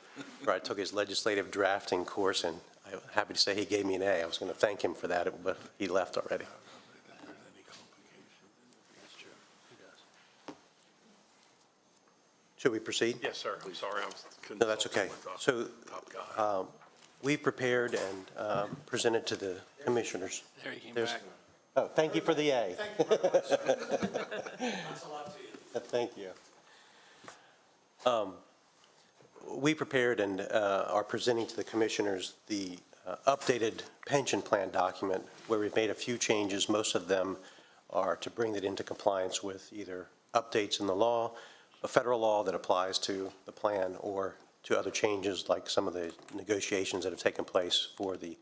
where I took his legislative drafting course, and I'm happy to say he gave me an A. I was going to thank him for that, but he left already. Should we proceed? Yes, sir. I'm sorry. No, that's okay. So we've prepared and presented to the commissioners. There, you came There's- back. Oh, thank you for the A. Thank you. We prepared and are presenting to the commissioners the updated pension plan document where we've made a few changes. Most of them are to bring it into compliance with either updates in the law, a federal law that applies to the plan, or to other changes like some of the negotiations that have taken place for the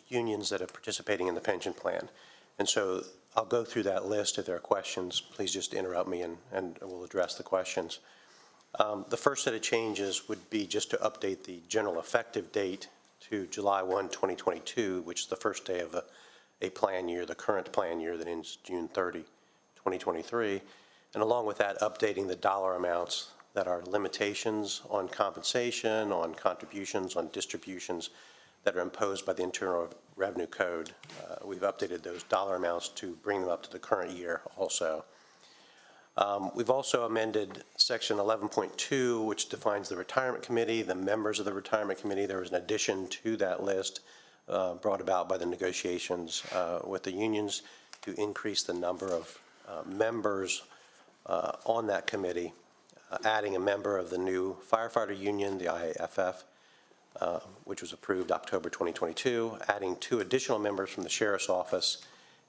unions that are participating in the pension plan. And so I'll go through that list. If there are questions, please just interrupt me and we'll address the questions. The first set of changes would be just to update the general effective date to July 1, 2022, which is the first day of a plan year, the current plan year that ends June 30, 2023. And along with that, updating the dollar amounts that are limitations on compensation, on contributions, on distributions that are imposed by the Internal Revenue Code. We've updated those dollar amounts to bring them up to the current year also. We've also amended section 11.2, which defines the retirement committee, the members of the retirement committee. There was an addition to that list brought about by the negotiations with the unions to increase the number of members on that committee, adding a member of the new firefighter union, the IAFF, which was approved October 2022, adding 2 additional members from the sheriff's office,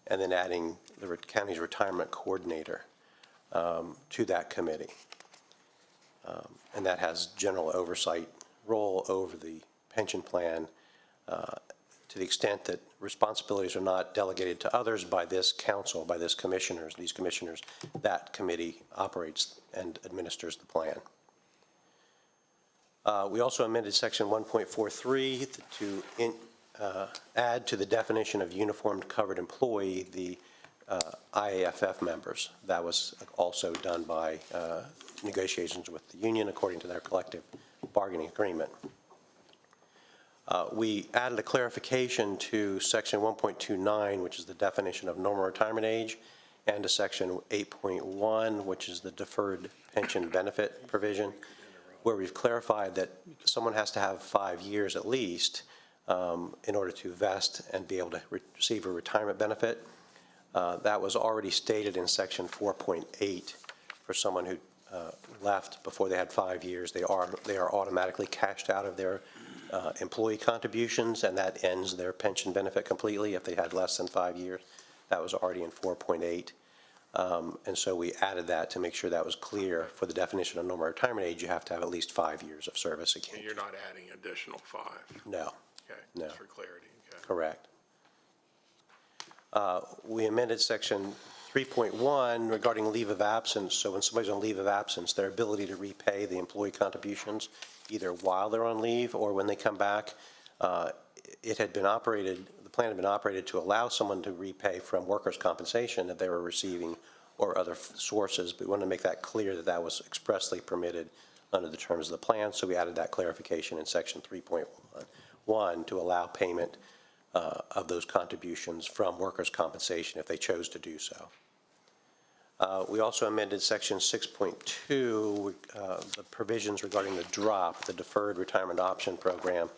and then adding the county's retirement coordinator to that committee. And that has general oversight role over the pension plan to the extent that responsibilities are not delegated to others by this council, by these commissioners, that committee operates and administers the plan. We also amended section 1.43 to add to the definition of uniformed covered employee the IAFF members. That was also done by negotiations with the union according to their collective bargaining agreement. We added a clarification to section 1.29, which is the definition of normal retirement age, and to section 8.1, which is the deferred pension benefit provision, where we've clarified that someone has to have 5 years at least in order to vest and be able to receive a retirement benefit. That was already stated in section 4.8 for someone who left before they had 5 years. They are automatically cashed out of their employee contributions, and that ends their pension benefit completely if they had less than 5 years. That was already in 4.8. And so we added that to make sure that was clear. For the definition of normal retirement age, you have to have at least 5 years of service again. And you're not adding additional 5? No. Okay, No. just for clarity, okay. Correct. We amended section 3.1 regarding leave of absence. So when somebody's on leave of absence, their ability to repay the employee contributions either while they're on leave or when they come back. It had been operated, the plan had been operated to allow someone to repay from workers' compensation that they were receiving or other sources, but we wanted to make that clear that that was expressly permitted under the terms of the plan. So we added that clarification in section 3.1 to allow payment of those contributions from workers' compensation if they chose to do so. We also amended section 6.2, the provisions regarding the DROP, the Deferred Retirement Option Program,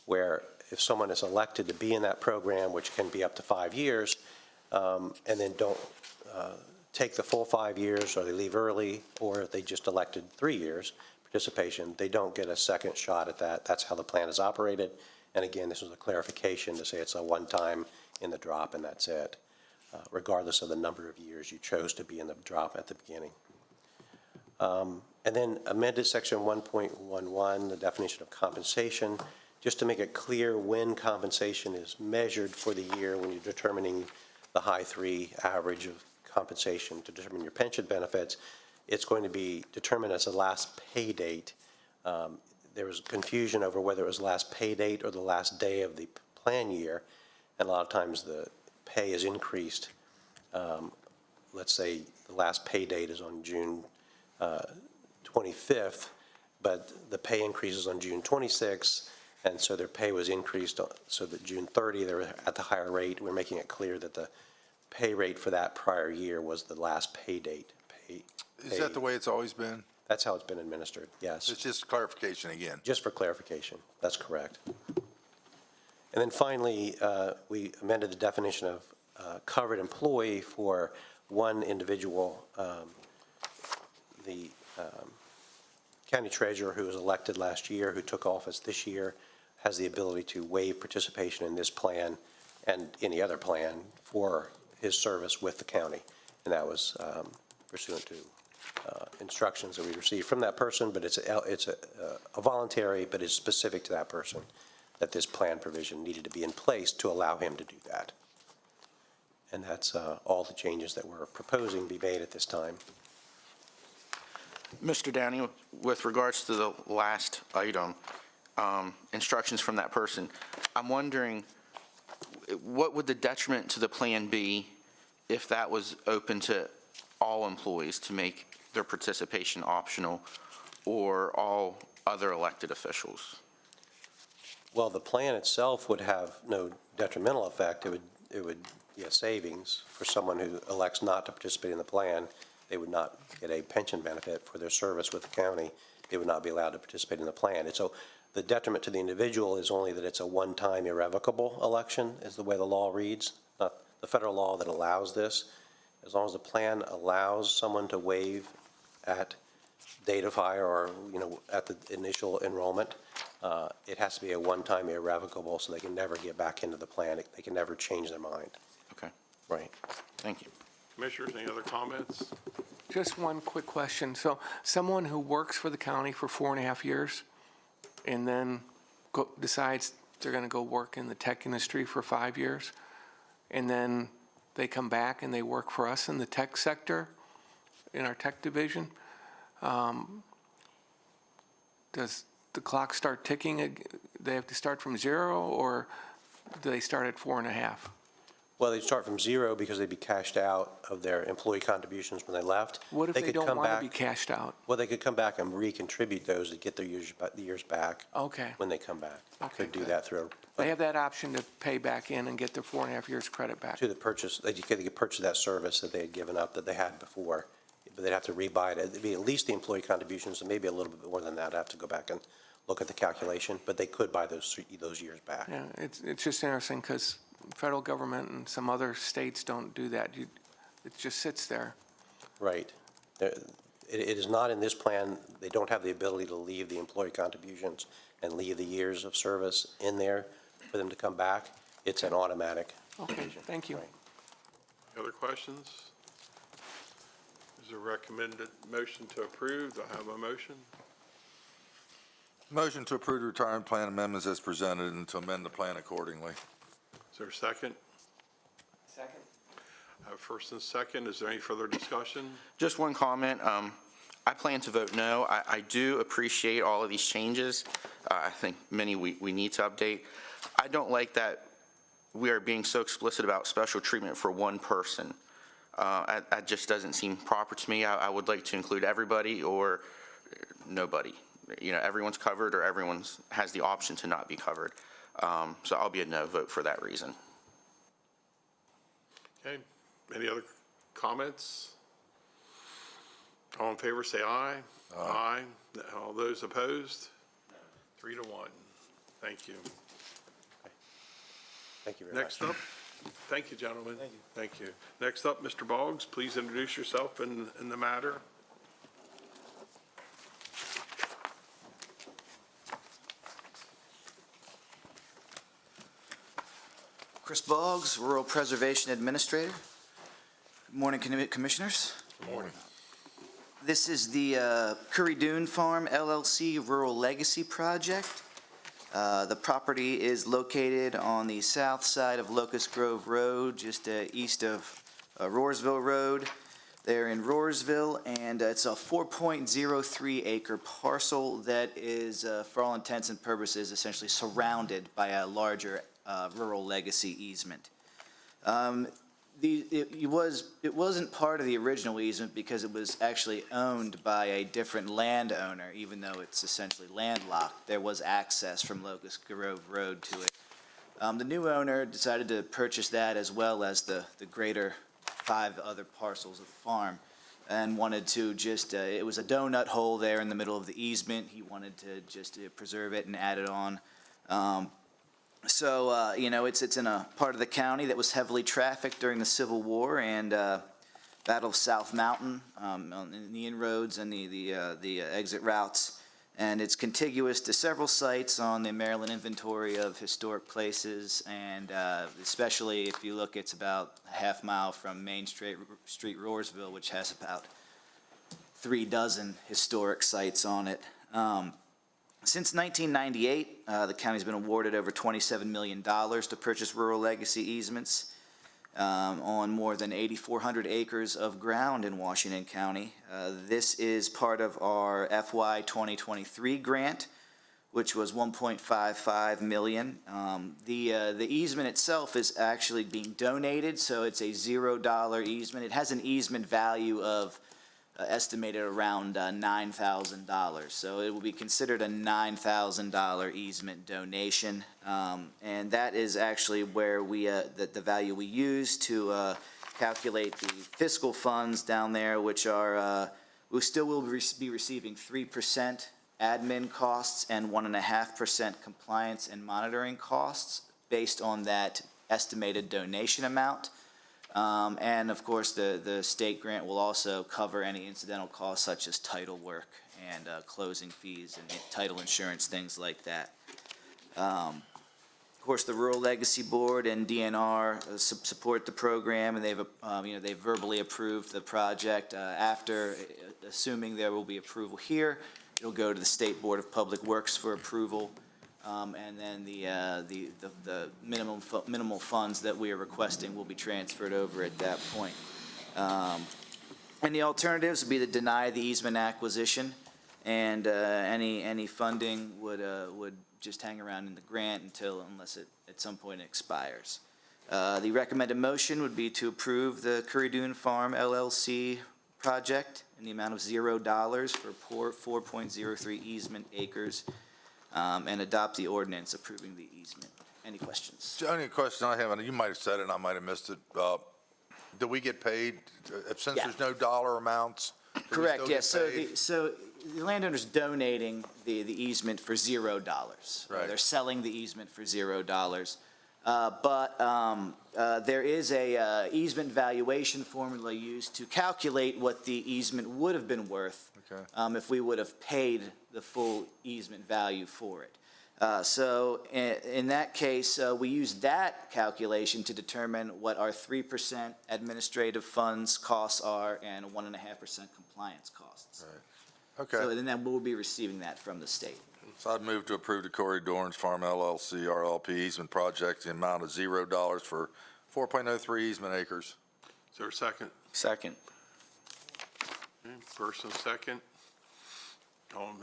where if someone is elected to be in that program, which can be up to 5 years, and then don't take the full 5 years, or they leave early, or they just elected 3 years, participation, they don't get a second shot at that. That's how the plan is operated. And again, this is a clarification to say it's a one-time in the drop and that's it, regardless of the number of years you chose to be in the drop at the beginning. And then amended section 1.11, the definition of compensation, just to make it clear when compensation is measured for the year when you're determining the high three average of compensation to determine your pension benefits. It's going to be determined as the last pay date. There was confusion over whether it was the last pay date or the last day of the plan year, and a lot of times the pay is increased. Let's say the last pay date is on June 25th, but the pay increases on June 26th, and so their pay was increased so that June 30 they were at the higher rate. We're making it clear that the pay rate for that prior year was the last pay date. Is that the way it's always been? That's how it's been administered, yes. It's just clarification again. Just for clarification, that's correct. And then finally, we amended the definition of covered employee for one individual. The county treasurer who was elected last year, who took office this year, has the ability to waive participation in this plan and any other plan for his service with the county. And that was pursuant to instructions that we received from that person, but it's a voluntary, but it's specific to that person, that this plan provision needed to be in place to allow him to do that. And that's all the changes that we're proposing be made at this time. Mr. Downey, with regards to the last item, instructions from that person, I'm wondering, what would the detriment to the plan be if that was open to all employees to make their participation optional, or all other elected officials? Well, the plan itself would have no detrimental effect. It would be a savings for someone who elects not to participate in the plan. They would not get a pension benefit for their service with the county. They would not be allowed to participate in the plan. And so the detriment to the individual is only that it's a one-time irrevocable election, is the way the law reads, not the federal law that allows this. As long as the plan allows someone to waive at date of hire or, at the initial enrollment, it has to be a one-time irrevocable, so they can never get back into the plan. They can never change their mind. Okay, Right. thank you. Commissioners, any other comments? Just one quick question. So someone who works for the county for 4.5 years and then decides they're going to go work in the tech industry for 5 years, and then they come back and they work for us in the tech sector, in our tech division, does the clock start ticking? They have to start from zero, or do they start at 4.5? Well, they'd start from zero because they'd be cashed out of their employee contributions when they left. What if they could don't come want to back- be cashed out? Well, they could come back and recontribute those to get their years back Okay. when they come back. Okay, Could do good. that through They have that option to pay back in and get their 4.5 years credit back. to the purchase. They could purchase that service that they had given up that they had before, but they'd have to rebuy it. It'd be at least the employee contributions, and maybe a little bit more than that. I'd have to go back and look at the calculation, but they could buy those years back. Yeah, it's just interesting because federal government and some other states don't do that. It just sits there. Right. It is not in this plan. They don't have the ability to leave the employee contributions and leave the years of service in there for them to come back. It's an automatic. Okay, thank you. Right. Any other questions? Is there a recommended motion to approve? Do I have a motion? Motion to approve the retirement plan amendments as presented and to amend the plan accordingly. Is there a second? Second. I have first and second. Is there any further discussion? Just one comment. I plan to vote no. I do appreciate all of these changes. I think many we need to update. I don't like that we are being so explicit about special treatment for one person. That just doesn't seem proper to me. I would like to include everybody or nobody. Everyone's covered or everyone has the option to not be covered. So I'll be a no vote for that reason. Okay. Any other comments? All in favor, say aye. Aye. All those opposed? 3-1. Thank you. Thank you very much. Next up, thank you, gentlemen. Thank you. Thank you. Next up, Mr. Boggs, please introduce yourself in the matter. Chris Boggs, Rural Preservation Administrator. Good morning, Commissioners. Good morning. This is the Courie Doon Farm LLC Rural Legacy Project. The property is located on the south side of Locust Grove Road, just east of Roarsville Road. They're in Roarsville, and it's a 4.03 acre parcel that is, for all intents and purposes, essentially surrounded by a larger rural legacy easement. It wasn't part of the original easement because it was actually owned by a different landowner, even though it's essentially landlocked. There was access from Locust Grove Road to it. The new owner decided to purchase that as well as the greater 5 other parcels of the farm, and wanted to just, it was a donut hole there in the middle of the easement. He wanted to just preserve it and add it on. You know, it's in a part of the county that was heavily trafficked during the Civil War and Battle of South Mountain, in the inroads and the exit routes. And it's contiguous to several sites on the Maryland Inventory of Historic Places, and especially if you look, it's about a half mile from Main Street, Roarsville, which has about 3 dozen historic sites on it. Since 1998, the county's been awarded over $27 million to purchase rural legacy easements on more than 8,400 acres of ground in Washington County. This is part of our FY 2023 grant, which was $1.55 million. The easement itself is actually being donated, so it's a $0 easement. It has an easement value of estimated around $9,000. So it will be considered a $9,000 easement donation. And that is actually where we, the value we use to calculate the fiscal funds down there, which are, we still will be receiving 3% admin costs and 1.5% compliance and monitoring costs based on that estimated donation amount. And of course, the state grant will also cover any incidental costs such as title work and closing fees and title insurance, things like that. Of course, the Rural Legacy Board and DNR support the program, and they've verbally approved the project. After, assuming there will be approval here, it'll go to the State Board of Public Works for approval. And then the minimal funds that we are requesting will be transferred over at that point. And the alternatives would be to deny the easement acquisition, and any funding would just hang around in the grant unless it at some point expires. The recommended motion would be to approve the Courie Doon Farm LLC project in the amount of $0 for 4.03 easement acres. And adopt the ordinance approving the easement. Any questions? The only question I have, and you might have said it and I might have missed it, do we get paid, since Yeah. there's no dollar amounts? Do we Correct, still yes. get paid? So the landowner's donating the easement for $0. Right. They're selling the easement for $0. But there is a easement valuation formula used to calculate what the easement would have been worth if we would have paid the full easement value for it. So in that case, we use that calculation to determine what our 3% administrative funds costs are and 1.5% compliance costs. Right. Okay. So then we'll be receiving that from the state. So I'd move to approve the Courie Doon Farm LLC RLP easement project, the amount of $0 for 4.03 easement acres. Is there a second? Second. Okay, first and second.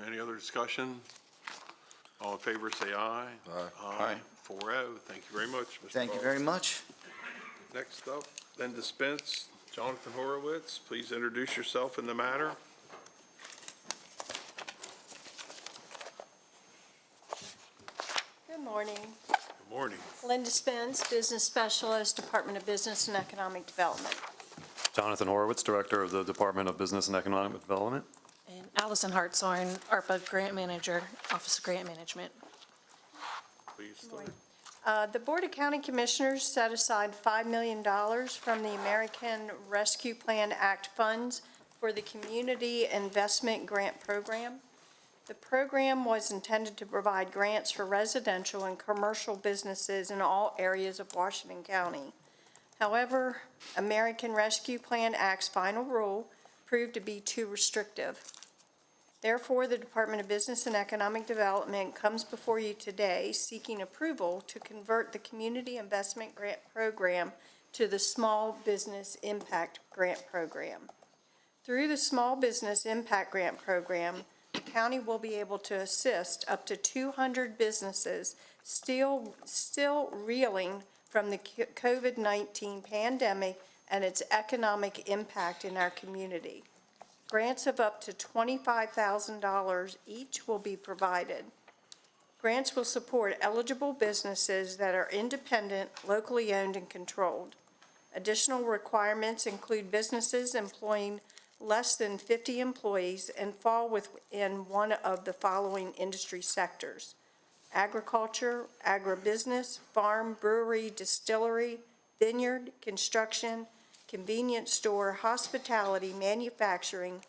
Any other discussion? All in favor, say aye. Aye. 4-0. Thank you very much, Mr. Thank you Boggs. very much. Next up, then dispense, Jonathan Horowitz. Please introduce yourself in the matter. Good morning. Good morning. Linda Spence, Business Specialist, Department of Business and Economic Development. Jonathan Horowitz, Director of the Department of Business and Economic Development. And Allison Hartshorn, ARPA Grant Manager, Office of Grant Management. Please start. The Board of County Commissioners set aside $5 million from the American Rescue Plan Act funds for the Community Investment Grant Program. The program was intended to provide grants for residential and commercial businesses in all areas of Washington County. However, American Rescue Plan Act's final rule proved to be too restrictive. Therefore, the Department of Business and Economic Development comes before you today seeking approval to convert the Community Investment Grant Program to the Small Business Impact Grant Program. Through the Small Business Impact Grant Program, the county will be able to assist up to 200 businesses still reeling from the COVID-19 pandemic and its economic impact in our community. Grants of up to $25,000 each will be provided. Grants will support eligible businesses that are independent, locally owned, and controlled. Additional requirements include businesses employing less than 50 employees and fall within one of the following industry sectors: agriculture, agribusiness, farm, brewery, distillery, vineyard, construction, convenience store, hospitality, manufacturing,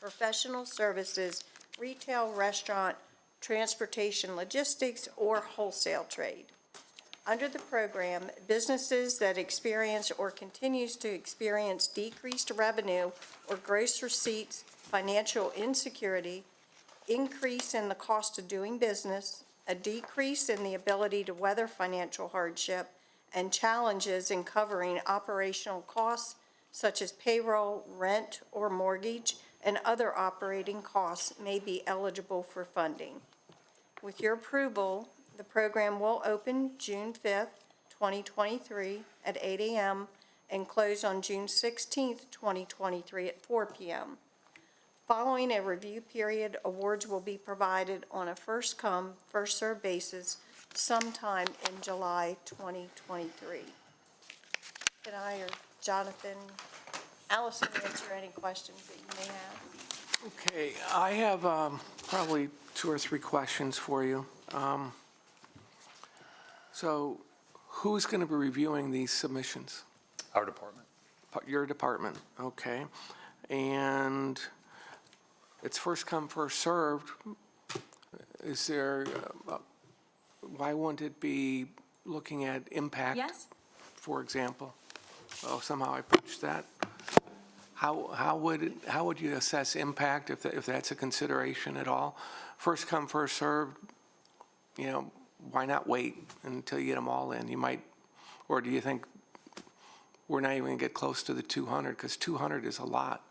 professional services, retail, restaurant, transportation, logistics, or wholesale trade. Under the program, businesses that experience or continues to experience decreased revenue or gross receipts, financial insecurity, increase in the cost of doing business, a decrease in the ability to weather financial hardship, and challenges in covering operational costs such as payroll, rent, or mortgage, and other operating costs may be eligible for funding. With your approval, the program will open June 5th, 2023 at 8 a.m. and close on June 16th, 2023 at 4 p.m. Following a review period, awards will be provided on a first-come, first-served basis sometime in July 2023. Can I or Jonathan, Allison answer any questions that you may have? Okay, I have probably 2 or 3 questions for you. So who's going to be reviewing these submissions? Our department. Your department, okay. And it's first come, first served. Is there, why wouldn't it be looking at impact? Yes? For example? Oh, somehow I pushed that. How would you assess impact if that's a consideration at all? First come, first served, you know, why not wait until you get them all in? You might, or do you think we're not even going to get close to the 200? Because 200 is a lot.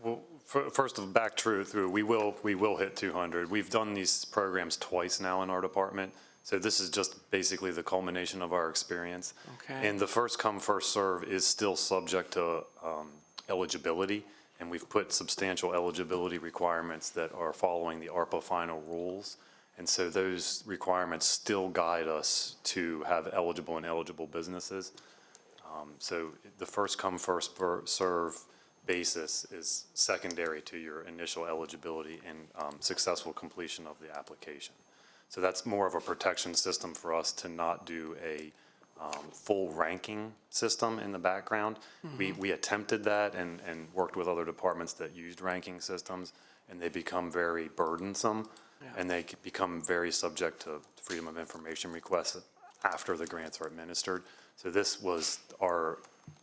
Well, first of back through, we will hit 200. We've done these programs twice now in our department. So this is just basically the culmination of our experience. Okay. And the first come, first serve is still subject to eligibility. And we've put substantial eligibility requirements that are following the ARPA final rules. And so those requirements still guide us to have eligible and eligible businesses. So the first come, first serve basis is secondary to your initial eligibility and successful completion of the application. So that's more of a protection system for us to not do a full ranking system in the background. Mm-hmm. We attempted that and worked with other departments that used ranking systems, and they become very burdensome. Yeah. And they become very subject to freedom of information requests after the grants are administered. So this was our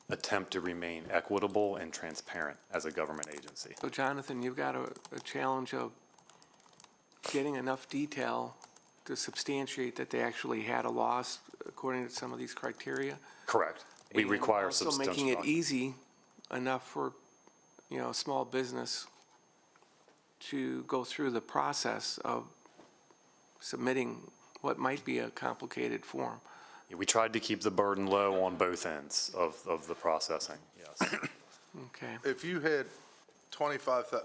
attempt to remain equitable and transparent as a government agency. So Jonathan, you've got a challenge of getting enough detail to substantiate that they actually had a loss according to some of these criteria? Correct. We require also substantial. Making it easy enough for, you know, a small business to go through the process of submitting what might be a complicated form. Yeah, we tried to keep the burden low on both ends of the processing, yes. Okay. If you had 25,000,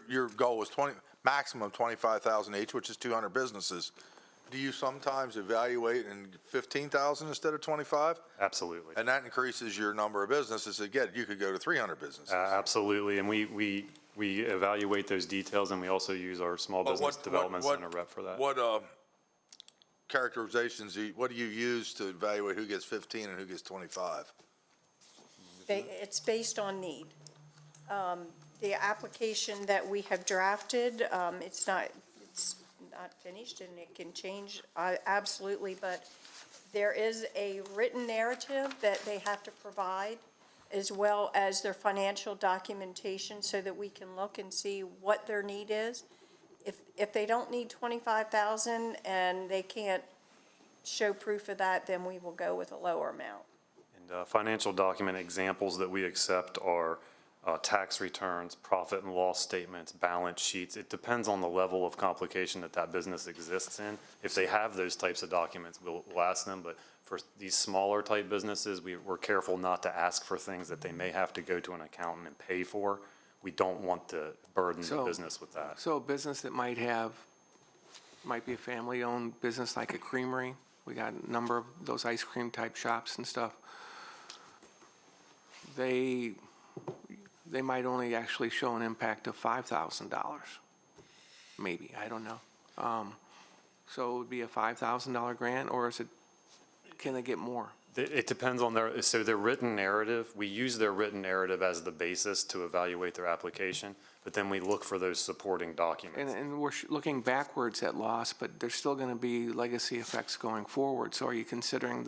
your goal was maximum 25,000 each, which is 200 businesses. Do you sometimes evaluate in 15,000 instead of 25? Absolutely. And that increases your number of businesses. Again, you could go to 300 businesses. Absolutely, and we evaluate those details, and we also use our Small Business Development Center rep for that. What characterizations, what do you use to evaluate who gets 15 and who gets 25? It's based on need. the application that we have drafted, it's not finished and it can change, absolutely, but there is a written narrative that they have to provide, as well as their financial documentation, so that we can look and see what their need is. If they don't need 25,000 and they can't show proof of that, then we will go with a lower amount. And financial document examples that we accept are tax returns, profit and loss statements, balance sheets. It depends on the level of complication that that business exists in. If they have those types of documents, we'll ask them, but for these smaller type businesses, we're careful not to ask for things that they may have to go to an accountant and pay for. We don't want to burden the business with that. So a business that might be a family-owned business like a creamery, we got a number of those ice cream type shops and stuff. They might only actually show an impact of $5,000, maybe, I don't know. So it would be a $5,000 grant, or can they get more? It depends on their written narrative. We use their written narrative as the basis to evaluate their application, but then we look for those supporting documents. And we're looking backwards at loss, but there's still going to be legacy effects going forward. So are you considering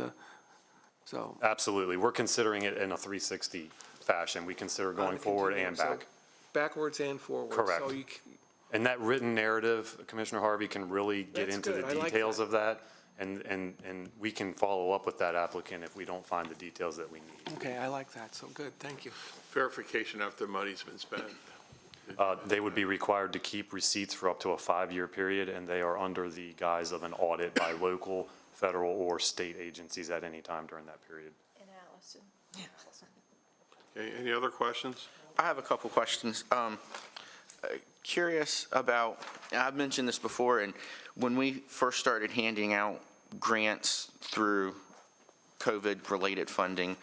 Absolutely. We're considering it in a 360 fashion. We consider going forward and back. Backwards and forward. Correct. So And that written narrative, Commissioner Harvey can really get That's into good. the I like details that. of that. And we can follow up with that applicant if we don't find the details that we need. Okay, I like that. So good. Thank you. Verification after money's been spent. They would be required to keep receipts for up to a 5-year period, and they are under the guise of an audit by local, federal, or state agencies at any time during that period. And Allison? Okay, any other questions? I have a couple questions. Curious about, and I've mentioned this before, and when we first started handing out grants through COVID-related funding,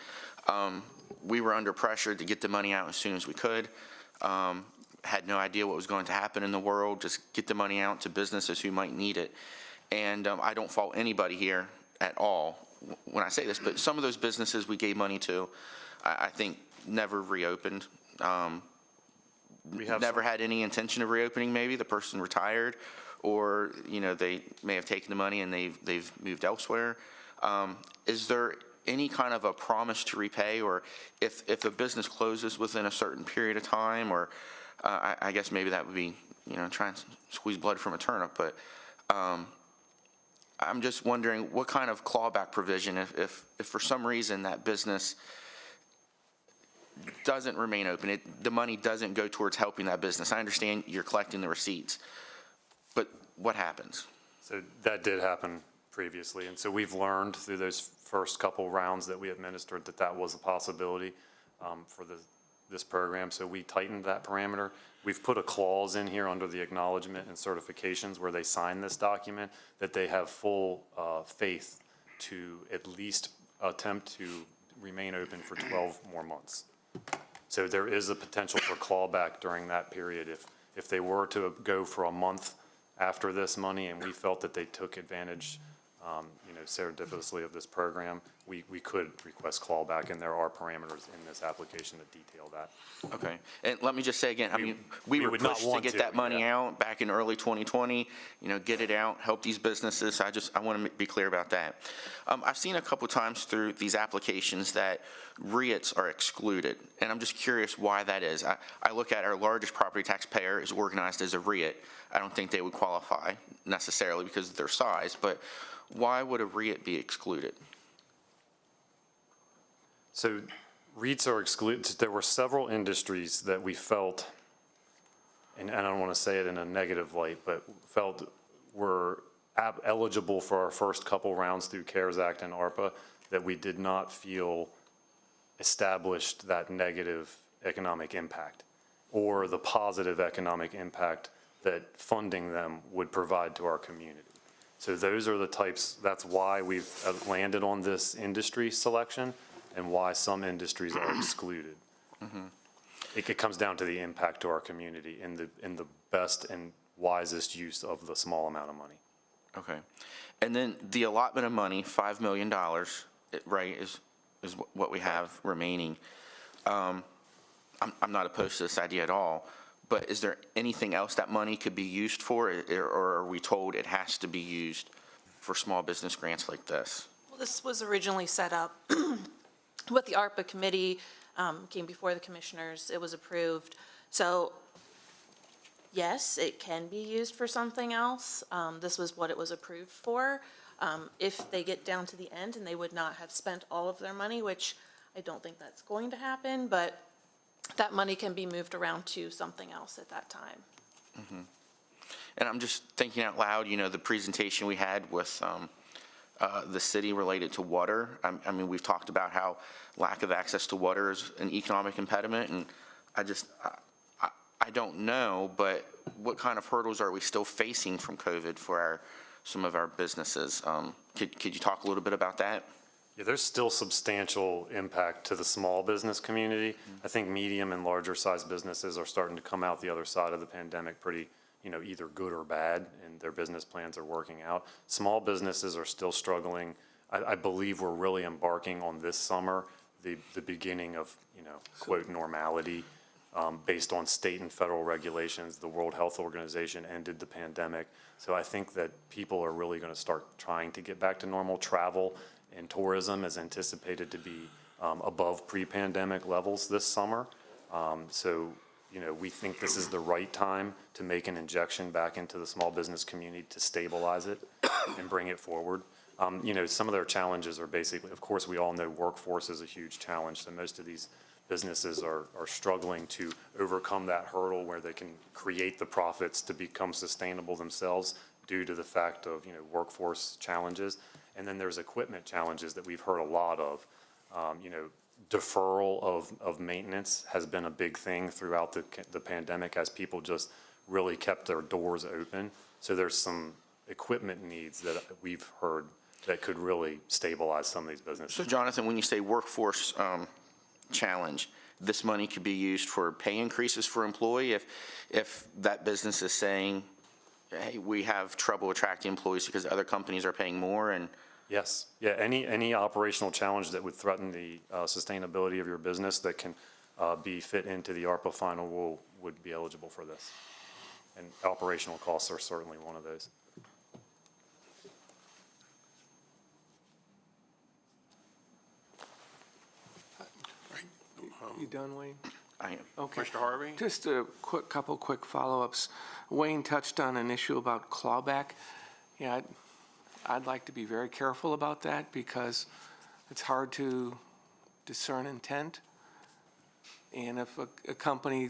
we were under pressure to get the money out as soon as we could. Had no idea what was going to happen in the world, just get the money out to businesses who might need it. And I don't fault anybody here at all when I say this, but some of those businesses we gave money to, I think, never reopened. Never had any intention of reopening. Maybe the person retired, or they may have taken the money and they've moved elsewhere. Is there any kind of a promise to repay, or if a business closes within a certain period of time, or I guess maybe that would be trying to squeeze blood from a turnip, but I'm just wondering what kind of clawback provision if for some reason that business doesn't remain open, the money doesn't go towards helping that business. I understand you're collecting the receipts, but what happens? So that did happen previously, and so we've learned through those first couple rounds that we administered that was a possibility for this program, so we tightened that parameter. We've put a clause in here under the acknowledgement and certifications where they sign this document that they have full faith to at least attempt to remain open for 12 more months. So there is a potential for clawback during that period. If they were to go for a month after this money and we felt that they took advantage, serendipitously of this program, we could request clawback, and there are parameters in this application that detail that. Okay, and let me just say again, we were pushed to get that money out back in early 2020, get it out, help these businesses. I want to be clear about that. I've seen a couple times through these applications that REITs are excluded, and I'm just curious why that is. I look at our largest property taxpayer is organized as a REIT. I don't think they would qualify necessarily because of their size, but why would a REIT be excluded? So REITs are excluded. There were several industries that we felt, and I don't want to say it in a negative light, but felt were eligible for our first couple rounds through CARES Act and ARPA that we did not feel established that negative economic impact or the positive economic impact that funding them would provide to our community. So those are the types, that's why we've landed on this industry selection and why some industries are excluded. Mm-hmm. It comes down to the impact to our community in the best and wisest use of the small amount of money. Okay. And then the allotment of money, $5 million, right, is what we have remaining. I'm not opposed to this idea at all, but is there anything else that money could be used for, or are we told it has to be used for small business grants like this? Well, this was originally set up with the ARPA committee, came before the commissioners, it was approved. So, yes, it can be used for something else. This was what it was approved for. If they get down to the end and they would not have spent all of their money, which I don't think that's going to happen, but that money can be moved around to something else at that time. Mm-hmm. And I'm just thinking out loud, the presentation we had with the city related to water. I mean, we've talked about how lack of access to water is an economic impediment, and I don't know, but what kind of hurdles are we still facing from COVID for some of our businesses? Could you talk a little bit about that? Yeah, there's still substantial impact to the small business community. I think medium and larger sized businesses are starting to come out the other side of the pandemic pretty, either good or bad, and their business plans are working out. Small businesses are still struggling. I believe we're really embarking on this summer, the beginning of, quote, normality, based on state and federal regulations. The World Health Organization ended the pandemic. So I think that people are really going to start trying to get back to normal. Travel and tourism is anticipated to be above pre-pandemic levels this summer. So, we think this is the right time to make an injection back into the small business community to stabilize it and bring it forward. Some of their challenges are basically, of course, we all know workforce is a huge challenge. So most of these businesses are struggling to overcome that hurdle where they can create the profits to become sustainable themselves due to the fact of, workforce challenges. And then there's equipment challenges that we've heard a lot of. Deferral of maintenance has been a big thing throughout the pandemic as people just really kept their doors open. So there's some equipment needs that we've heard that could really stabilize some of these businesses. So Jonathan, when you say workforce challenge, this money could be used for pay increases for employee if that business is saying, hey, we have trouble attracting employees because other companies are paying more and. Yes. Yeah. Any operational challenge that would threaten the sustainability of your business that can be fit into the ARPA final rule would be eligible for this. And operational costs are certainly one of those. You done, Wayne? I am. Okay. Mr. Harvey? Just a couple quick follow-ups. Wayne touched on an issue about clawback. Yeah, I'd like to be very careful about that because it's hard to discern intent. And if a company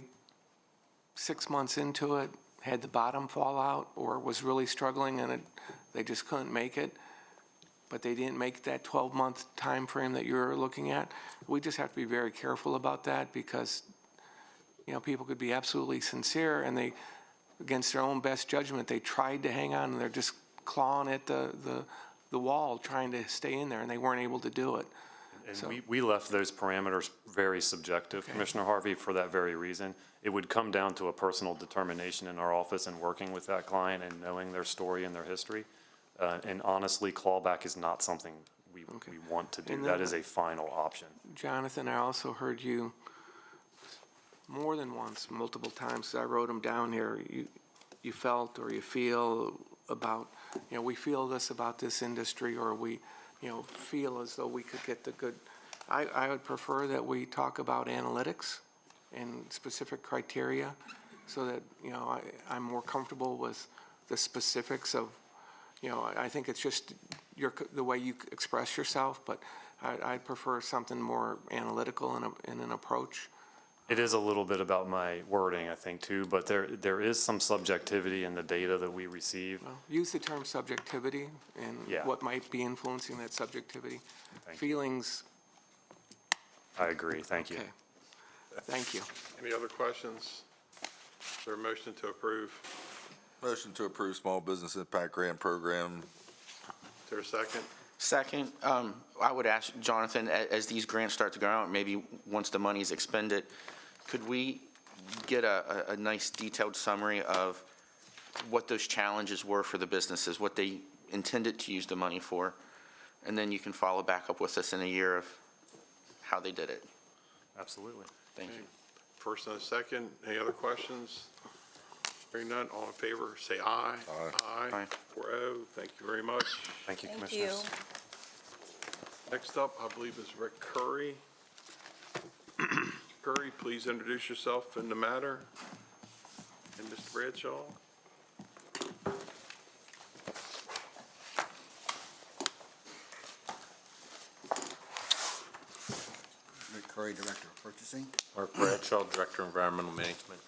6 months into it had the bottom fall out or was really struggling and they just couldn't make it, but they didn't make that 12-month time frame that you're looking at, we just have to be very careful about that because, people could be absolutely sincere and they, against their own best judgment, they tried to hang on and they're just clawing at the wall trying to stay in there and they weren't able to do it. And So- we left those parameters very subjective, Okay. Commissioner Harvey, for that very reason. It would come down to a personal determination in our office and working with that client and knowing their story and their history. And honestly, clawback is not something we want to do. And That then- is a final option. Jonathan, I also heard you more than once, multiple times, I wrote them down here, you felt or you feel about, we feel this about this industry or we, feel as though we could get the good. I would prefer that we talk about analytics and specific criteria so that, I'm more comfortable with the specifics of, I think it's just the way you express yourself, but I'd prefer something more analytical in an approach. It is a little bit about my wording, I think, too, but there is some subjectivity in the data that we receive. Well, use the term subjectivity and Yeah. what might be influencing that subjectivity. Thank you. Feelings, I agree. Thank you. okay. Thank you. Any other questions? Is there a motion to approve? Motion to approve Small Business Impact Grant Program. Is there a second? Second, I would ask Jonathan, as these grants start to go out, maybe once the money is expended, could we get a nice detailed summary of what those challenges were for the businesses, what they intended to use the money for? And then you can follow back up with us in a year of how they did it. Absolutely. Thank you. first and a second. Any other questions? Hearing none, all in favor, say aye. Aye. Aye. 4-0. Thank you very much. Thank you, Thank you. Commissioners. Next up, I believe, is Rick Courie. Courie, please introduce yourself in the matter. And Mr. Bradshaw. Rick Courie, Director of Purchasing. Mark Bradshaw, Director of Environmental Management.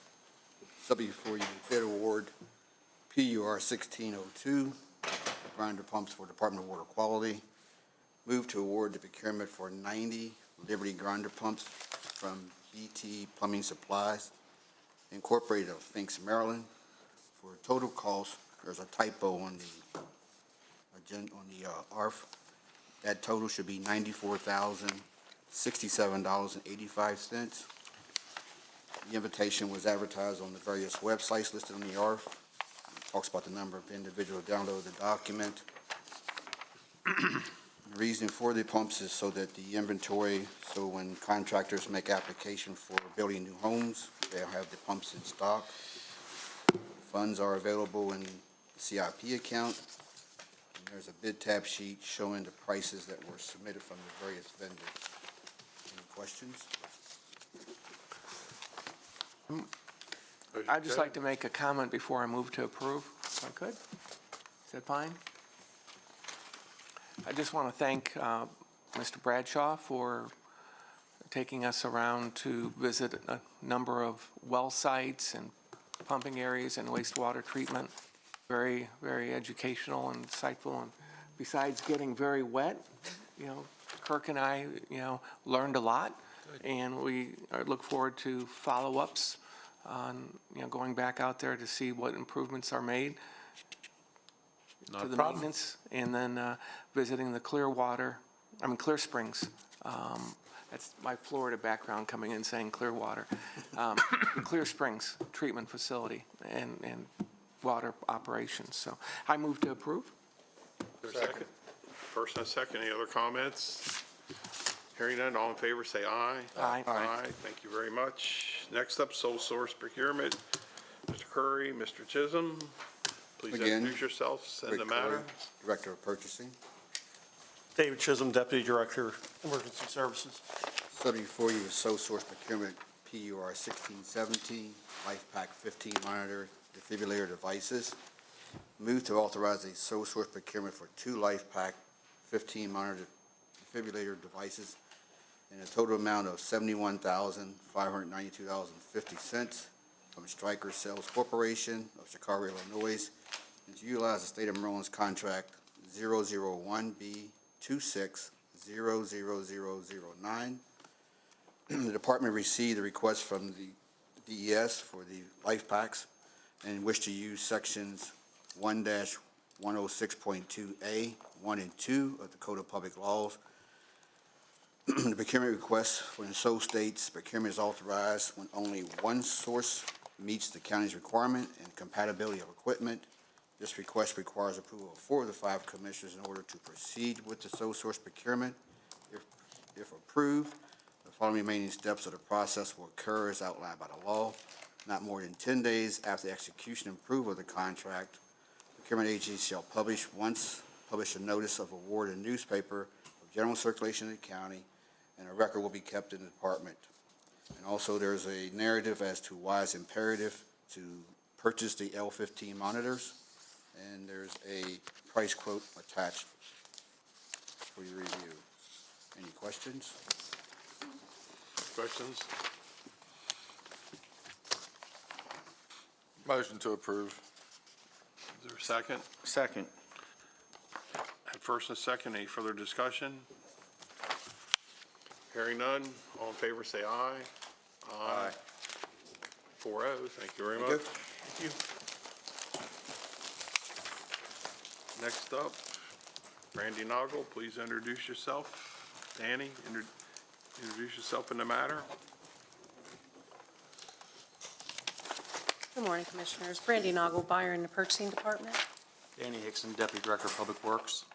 Before you, bid award PUR 1602, grinder pumps for Department of Water Quality. Move to award the procurement for 90 Liberty grinder pumps from BT Plumbing Supplies Incorporated of Finks, Maryland. For a total cost, there's a typo on the ARF. That total should be $94,067.85. The invitation was advertised on the various websites listed on the ARF. It talks about the number of individuals who download the document. The reason for the pumps is so that the inventory, so when contractors make application for building new homes, they'll have the pumps in stock. Funds are available in the CIP account. And there's a bid tab sheet showing the prices that were submitted from the various vendors. Any questions? I'd just like to make a comment before I move to approve, if I could. Is that fine? I just want to thank Mr. Bradshaw for taking us around to visit a number of well sites and pumping areas and wastewater treatment. Very, very educational and insightful. And besides getting very wet, Kirk and I, learned a lot. And we look forward to follow-ups on, going back out there to see what improvements are made to the maintenance, and then visiting the Clear Springs. That's my Florida background coming in saying Clearwater. The Clear Springs Treatment Facility and water operations. So I move to approve. Second. First and a second. Any other comments? Hearing none, all in favor, say aye. Aye. Aye. Thank you very much. Next up, sole source procurement. Mr. Courie, Mr. Chisholm, please Again, introduce yourselves and the Rick matter. Courie, Director of Purchasing. David Chisholm, Deputy Director, Emergency Services. Before you is sole source procurement PUR 1617, Lifepak 15 monitor defibrillator devices. Move to authorize a sole source procurement for 2 Lifepak 15 monitor defibrillator devices in a total amount of $71,592.50 from Stryker Sales Corporation of Chicago, Illinois, and to utilize the State of Maryland's contract 001B260009. The department received a request from the DES for the Lifepaks and wish to use sections 1-106.2A, 1 and 2 of the Code of Public Laws. The procurement request for the sole states procurement is authorized when only one source meets the county's requirement and compatibility of equipment. This request requires approval of 4 of the 5 commissioners in order to proceed with the sole source procurement. If approved, the following remaining steps of the process will occur as outlined by the law. Not more than 10 days after the execution and approval of the contract, the procurement agency shall publish a notice of award in the newspaper of general circulation in the county, and a record will be kept in the department. And also, there's a narrative as to why it's imperative to purchase the L15 monitors, and there's a price quote attached for your review. Any questions? Questions? Motion to approve. Is there a second? Second. At first and second, any further discussion? Hearing none, all in favor say aye. Aye. 4-0, thank you very much. Thank you. Next up, Randy Noggle, please introduce yourself. Danny, introduce yourself in the matter. Good morning, Commissioners. Brandy Noggle, buyer in the Purchasing Department. Danny Hickson, Deputy Director of Public Works.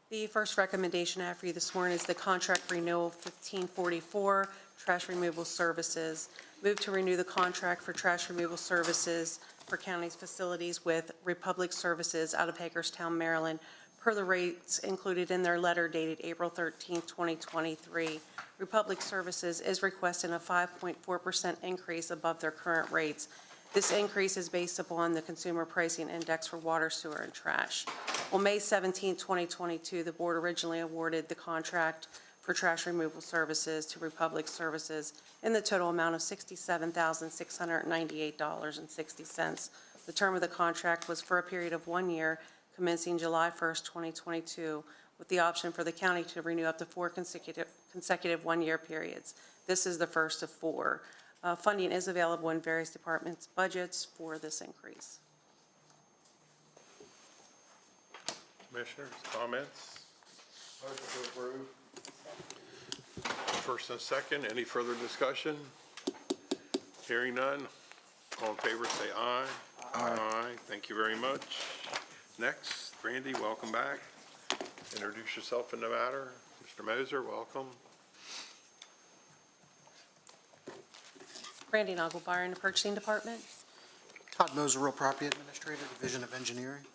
The first recommendation I have for you this morning is the contract renewal 1544 trash removal services. Move to renew the contract for trash removal services for county's facilities with Republic Services out of Hagerstown, Maryland, per the rates included in their letter dated April 13, 2023. Republic Services is requesting a 5.4% increase above their current rates. This increase is based upon the Consumer Pricing Index for water, sewer, and trash. On May 17, 2022, the board originally awarded the contract for trash removal services to Republic Services in the total amount of $67,698.60. The term of the contract was for a period of 1 year, commencing July 1st, 2022, with the option for the county to renew up to 4 consecutive one-year periods. This is the first of 4. Funding is available in various departments' budgets for this increase. Commissioners, comments? Motion to approve. First and second, any further discussion? Hearing none. All in favor, say aye. Aye. Thank you very much. Next, Brandy, welcome back. Introduce yourself in the matter. Mr. Moser, welcome. Brandy Nagelmeyer in the Purchasing Department. Todd Moser, Real Property Administrator, Division of Engineering.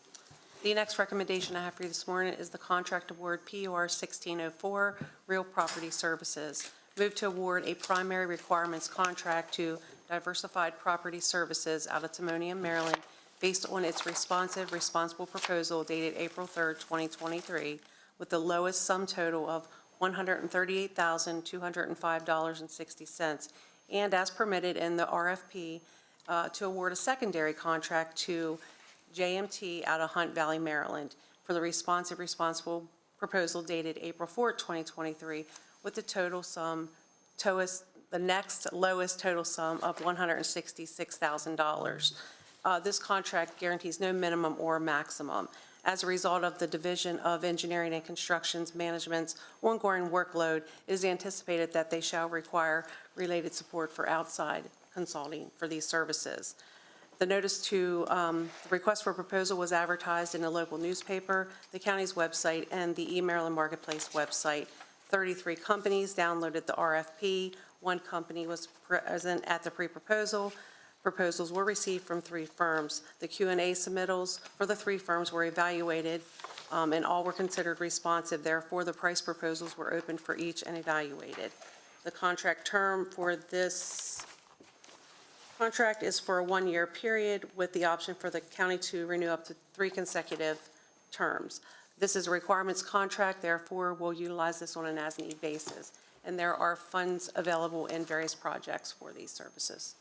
The next recommendation I have for you this morning is the contract award PUR 1604, Real Property Services. Move to award a primary requirements contract to Diversified Property Services out of Timonium, Maryland, based on its responsible proposal dated April 3rd, 2023, with the lowest sum total of $138,205.60, and as permitted in the RFP, to award a secondary contract to JMT out of Hunt Valley, Maryland, for the responsible proposal dated April 4th, 2023, with the next lowest total sum of $166,000. This contract guarantees no minimum or maximum. As a result of the Division of Engineering and Constructions Management's ongoing workload, it is anticipated that they shall require related support for outside consulting for these services. The notice to the request for proposal was advertised in the local newspaper, the county's website, and the eMaryland Marketplace website. 33 companies downloaded the RFP. 1 company was present at the pre-proposal. Proposals were received from 3 firms. The Q&A submittals for the 3 firms were evaluated, and all were considered responsive. Therefore, the price proposals were opened for each and evaluated. The contract term for this contract is for a 1-year period with the option for the county to renew up to 3 consecutive terms. This is a requirements contract, therefore we'll utilize this on an as-need basis. And there are funds available in various projects for these services.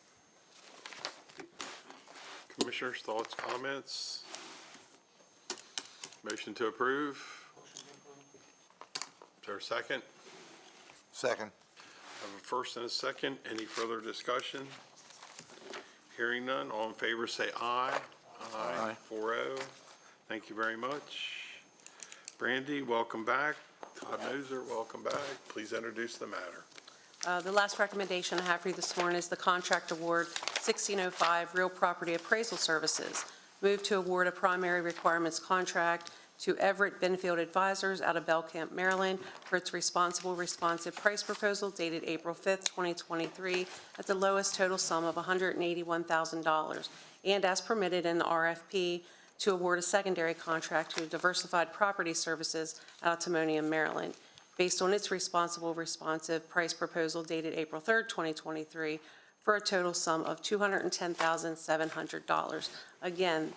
Commissioners, thoughts, comments? Motion to approve? Is there a second? Second. I have a first and a second. Any further discussion? Hearing none. All in favor say aye. Aye. 4-0. Thank you very much. Brandy, welcome back. Todd Moser, welcome back. Please introduce the matter. The last recommendation I have for you this morning is the contract award 1605 Real Property Appraisal Services. Move to award a primary requirements contract to Everett Benfield Advisors out of Belcamp, Maryland, for its responsive price proposal dated April 5th, 2023, at the lowest total sum of $181,000, and as permitted in the RFP, to award a secondary contract to Diversified Property Services out of Timonium, Maryland, based on its responsive price proposal dated April 3rd, 2023, for a total sum of $210,700. Again,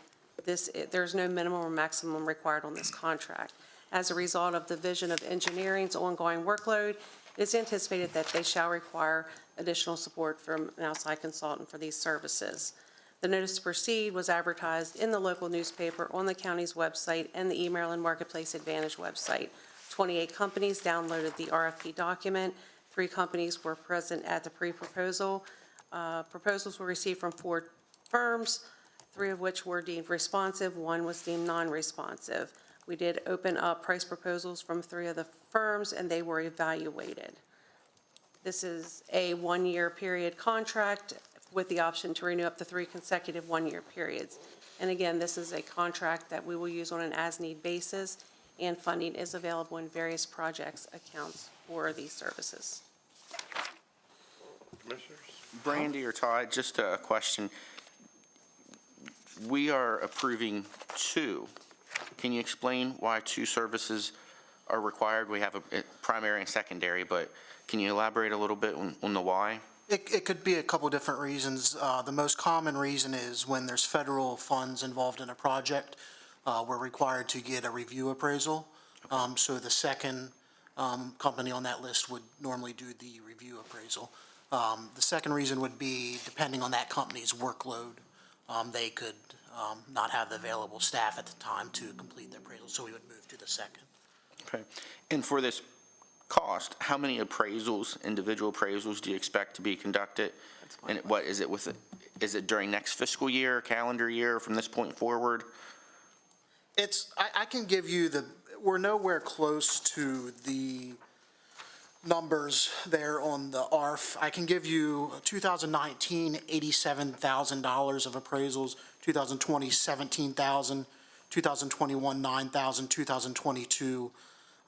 there's no minimum or maximum required on this contract. As a result of the Division of Engineering's ongoing workload, it is anticipated that they shall require additional support from an outside consultant for these services. The notice to proceed was advertised in the local newspaper, on the county's website, and the eMaryland Marketplace Advantage website. 28 companies downloaded the RFP document. 3 companies were present at the pre-proposal. Proposals were received from 4 firms, 3 of which were deemed responsive, 1 was deemed non-responsive. We did open up price proposals from 3 of the firms, and they were evaluated. This is a 1-year period contract with the option to renew up to 3 consecutive 1-year periods. And again, this is a contract that we will use on an as-need basis, and funding is available in various projects accounts for these services. Commissioners? Brandy or Todd, just a question. We are approving two. Can you explain why two services are required? We have a primary and secondary, but can you elaborate a little bit on the why? It could be a couple different reasons. The most common reason is when there's federal funds involved in a project, we're required to get a review appraisal. So the second company on that list would normally do the review appraisal. The second reason would be, depending on that company's workload, they could not have the available staff at the time to complete the appraisal, so we would move to the second. Okay. And for this cost, how many appraisals, individual appraisals, do you expect to be conducted? And what is it is it during next fiscal year, calendar year, from this point forward? I can give you we're nowhere close to the numbers there on the ARF. I can give you 2019, $87,000 of appraisals, 2020, $17,000, 2021, $9,000, 2022,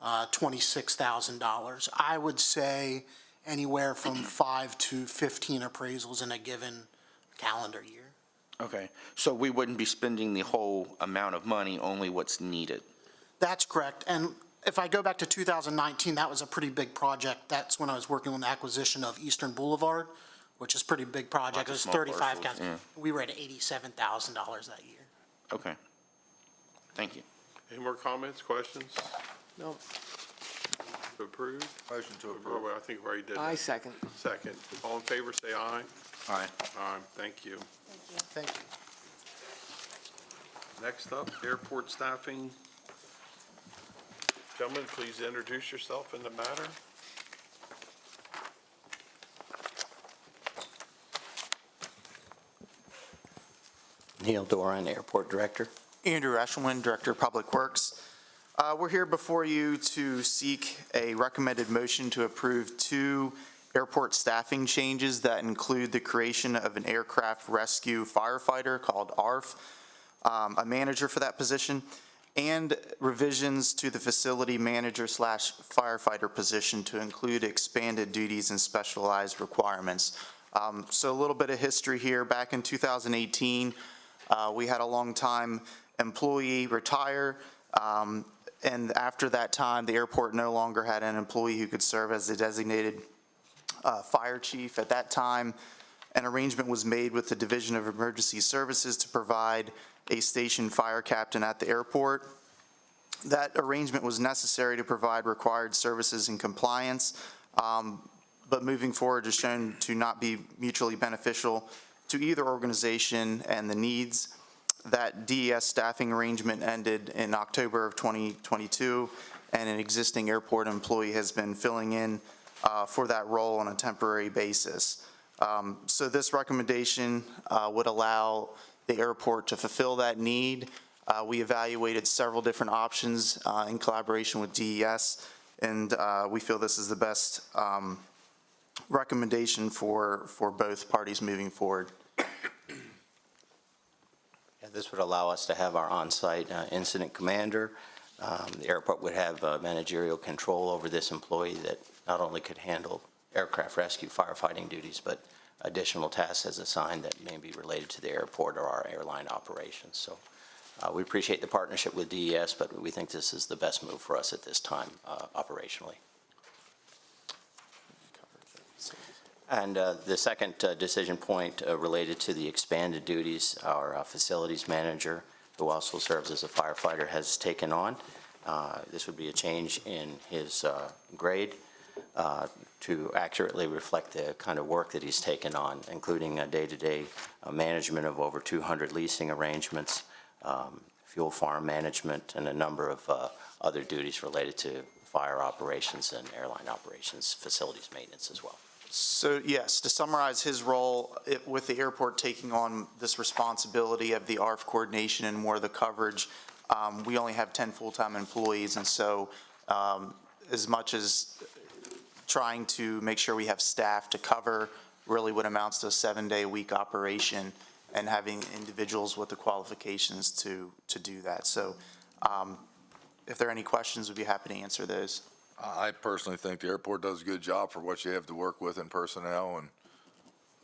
$26,000. I would say anywhere from 5 to 15 appraisals in a given calendar year. Okay, so we wouldn't be spending the whole amount of money, only what's needed? That's correct. And if I go back to 2019, that was a pretty big project. That's when I was working on the acquisition of Eastern Boulevard, which is a pretty big project. It was 35 counts. Yeah. We were at $87,000 that year. Okay. Thank you. Any more comments, questions? No. To approve? Motion to approve. I think we already did that. I second. Second. All in favor, say aye. Aye. Aye, thank you. Thank you. Next up, airport staffing. Gentlemen, please introduce yourself in the matter. Neil Doran, Airport Director. Andrew Eshelman, Director of Public Works. We're here before you to seek a recommended motion to approve 2 airport staffing changes that include the creation of an aircraft rescue firefighter called ARF, a manager for that position, and revisions to the facility manager / firefighter position to include expanded duties and specialized requirements. So a little bit of history here. Back in 2018, we had a longtime employee retire, and after that time, the airport no longer had an employee who could serve as the designated fire chief. At that time, an arrangement was made with the Division of Emergency Services to provide a station fire captain at the airport. That arrangement was necessary to provide required services and compliance, but moving forward is shown to not be mutually beneficial to either organization and the needs. That DES staffing arrangement ended in October of 2022, and an existing airport employee has been filling in for that role on a temporary basis. So this recommendation would allow the airport to fulfill that need. We evaluated several different options in collaboration with DES, and we feel this is the best recommendation for both parties moving forward. This would allow us to have our on-site incident commander. The airport would have managerial control over this employee that not only could handle aircraft rescue firefighting duties, but additional tasks as assigned that may be related to the airport or our airline operations. So we appreciate the partnership with DES, but we think this is the best move for us at this time operationally. And the second decision point related to the expanded duties, our facilities manager, who also serves as a firefighter, has taken on. This would be a change in his grade to accurately reflect the kind of work that he's taken on, including day-to-day management of over 200 leasing arrangements, fuel farm management, and a number of other duties related to fire operations and airline operations, facilities maintenance as well. So yes, to summarize his role with the airport taking on this responsibility of the ARF coordination and more of the coverage, we only have 10 full-time employees, and so as much as trying to make sure we have staff to cover really what amounts to a 7-day-a-week operation and having individuals with the qualifications to do that. So if there are any questions, we'd be happy to answer those. I personally think the airport does a good job for what you have to work with in personnel, and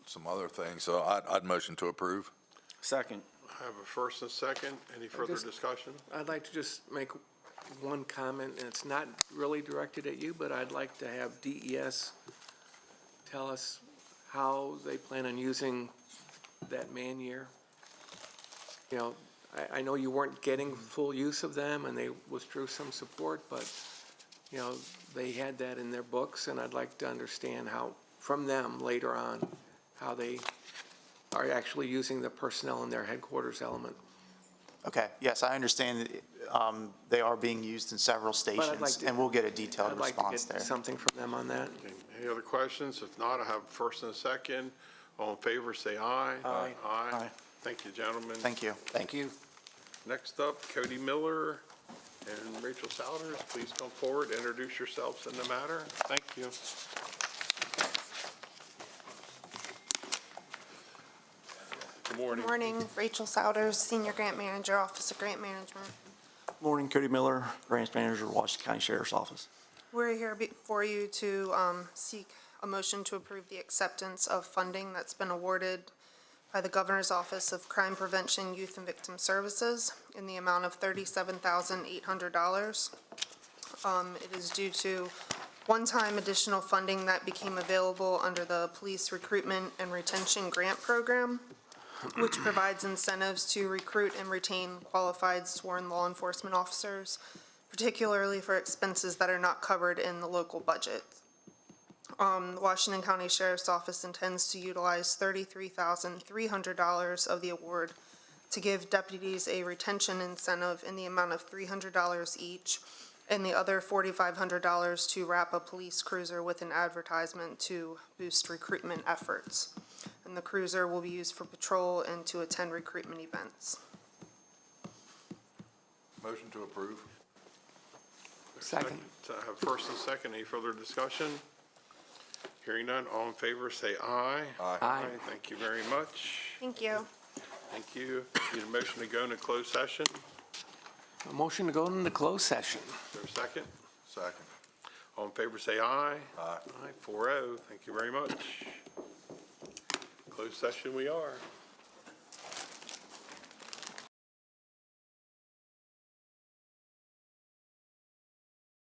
some other things, so I'd motion to approve. Second. I have a first and a second. Any further just- discussion? I'd like to just make one comment, and it's not really directed at you, but I'd like to have DES tell us how they plan on using that man year. You know, I know you weren't getting full use of them, and they withdrew some support, but, you know, they had that in their books, and I'd like to understand how, from them later on, how they are actually using the personnel in their headquarters element. Okay, yes, I understand that they are being used in several stations, and we'll get a detailed I'd like response to there. get something from them on that. Okay, any other questions? If not, I have a first and a second. All in favor, say aye. Aye. Aye. Thank you, gentlemen. Thank you. Thank you. Next up, Cody Miller and Rachel Souders, please come forward, introduce yourselves in the matter. Thank you. Good morning. Good morning, Rachel Souders, Senior Grant Manager, Office of Grant Management. Morning, Cody Miller, Grants Manager, Washington County Sheriff's Office. We're here before you to seek a motion to approve the acceptance of funding that's been awarded by the Governor's Office of Crime Prevention, Youth and Victim Services in the amount of $37,800. It is due to one-time additional funding that became available under the Police Recruitment and Retention Grant Program, which provides incentives to recruit and retain qualified sworn law enforcement officers, particularly for expenses that are not covered in the local budget. The Washington County Sheriff's Office intends to utilize $33,300 of the award to give deputies a retention incentive in the amount of $300 each, and the other $4,500 to wrap a police cruiser with an advertisement to boost recruitment efforts. And the cruiser will be used for patrol and to attend recruitment events. Motion to approve. Second. So I have first and second. Any further discussion? Hearing none, all in favor, say aye. Aye. Thank you very much. Thank you. Thank you. Need a motion to go into closed session? A motion to go into closed session. Is there a second? Second. All in favor, say aye. Aye. Aye, 4-0. Thank you very much. Closed session we are.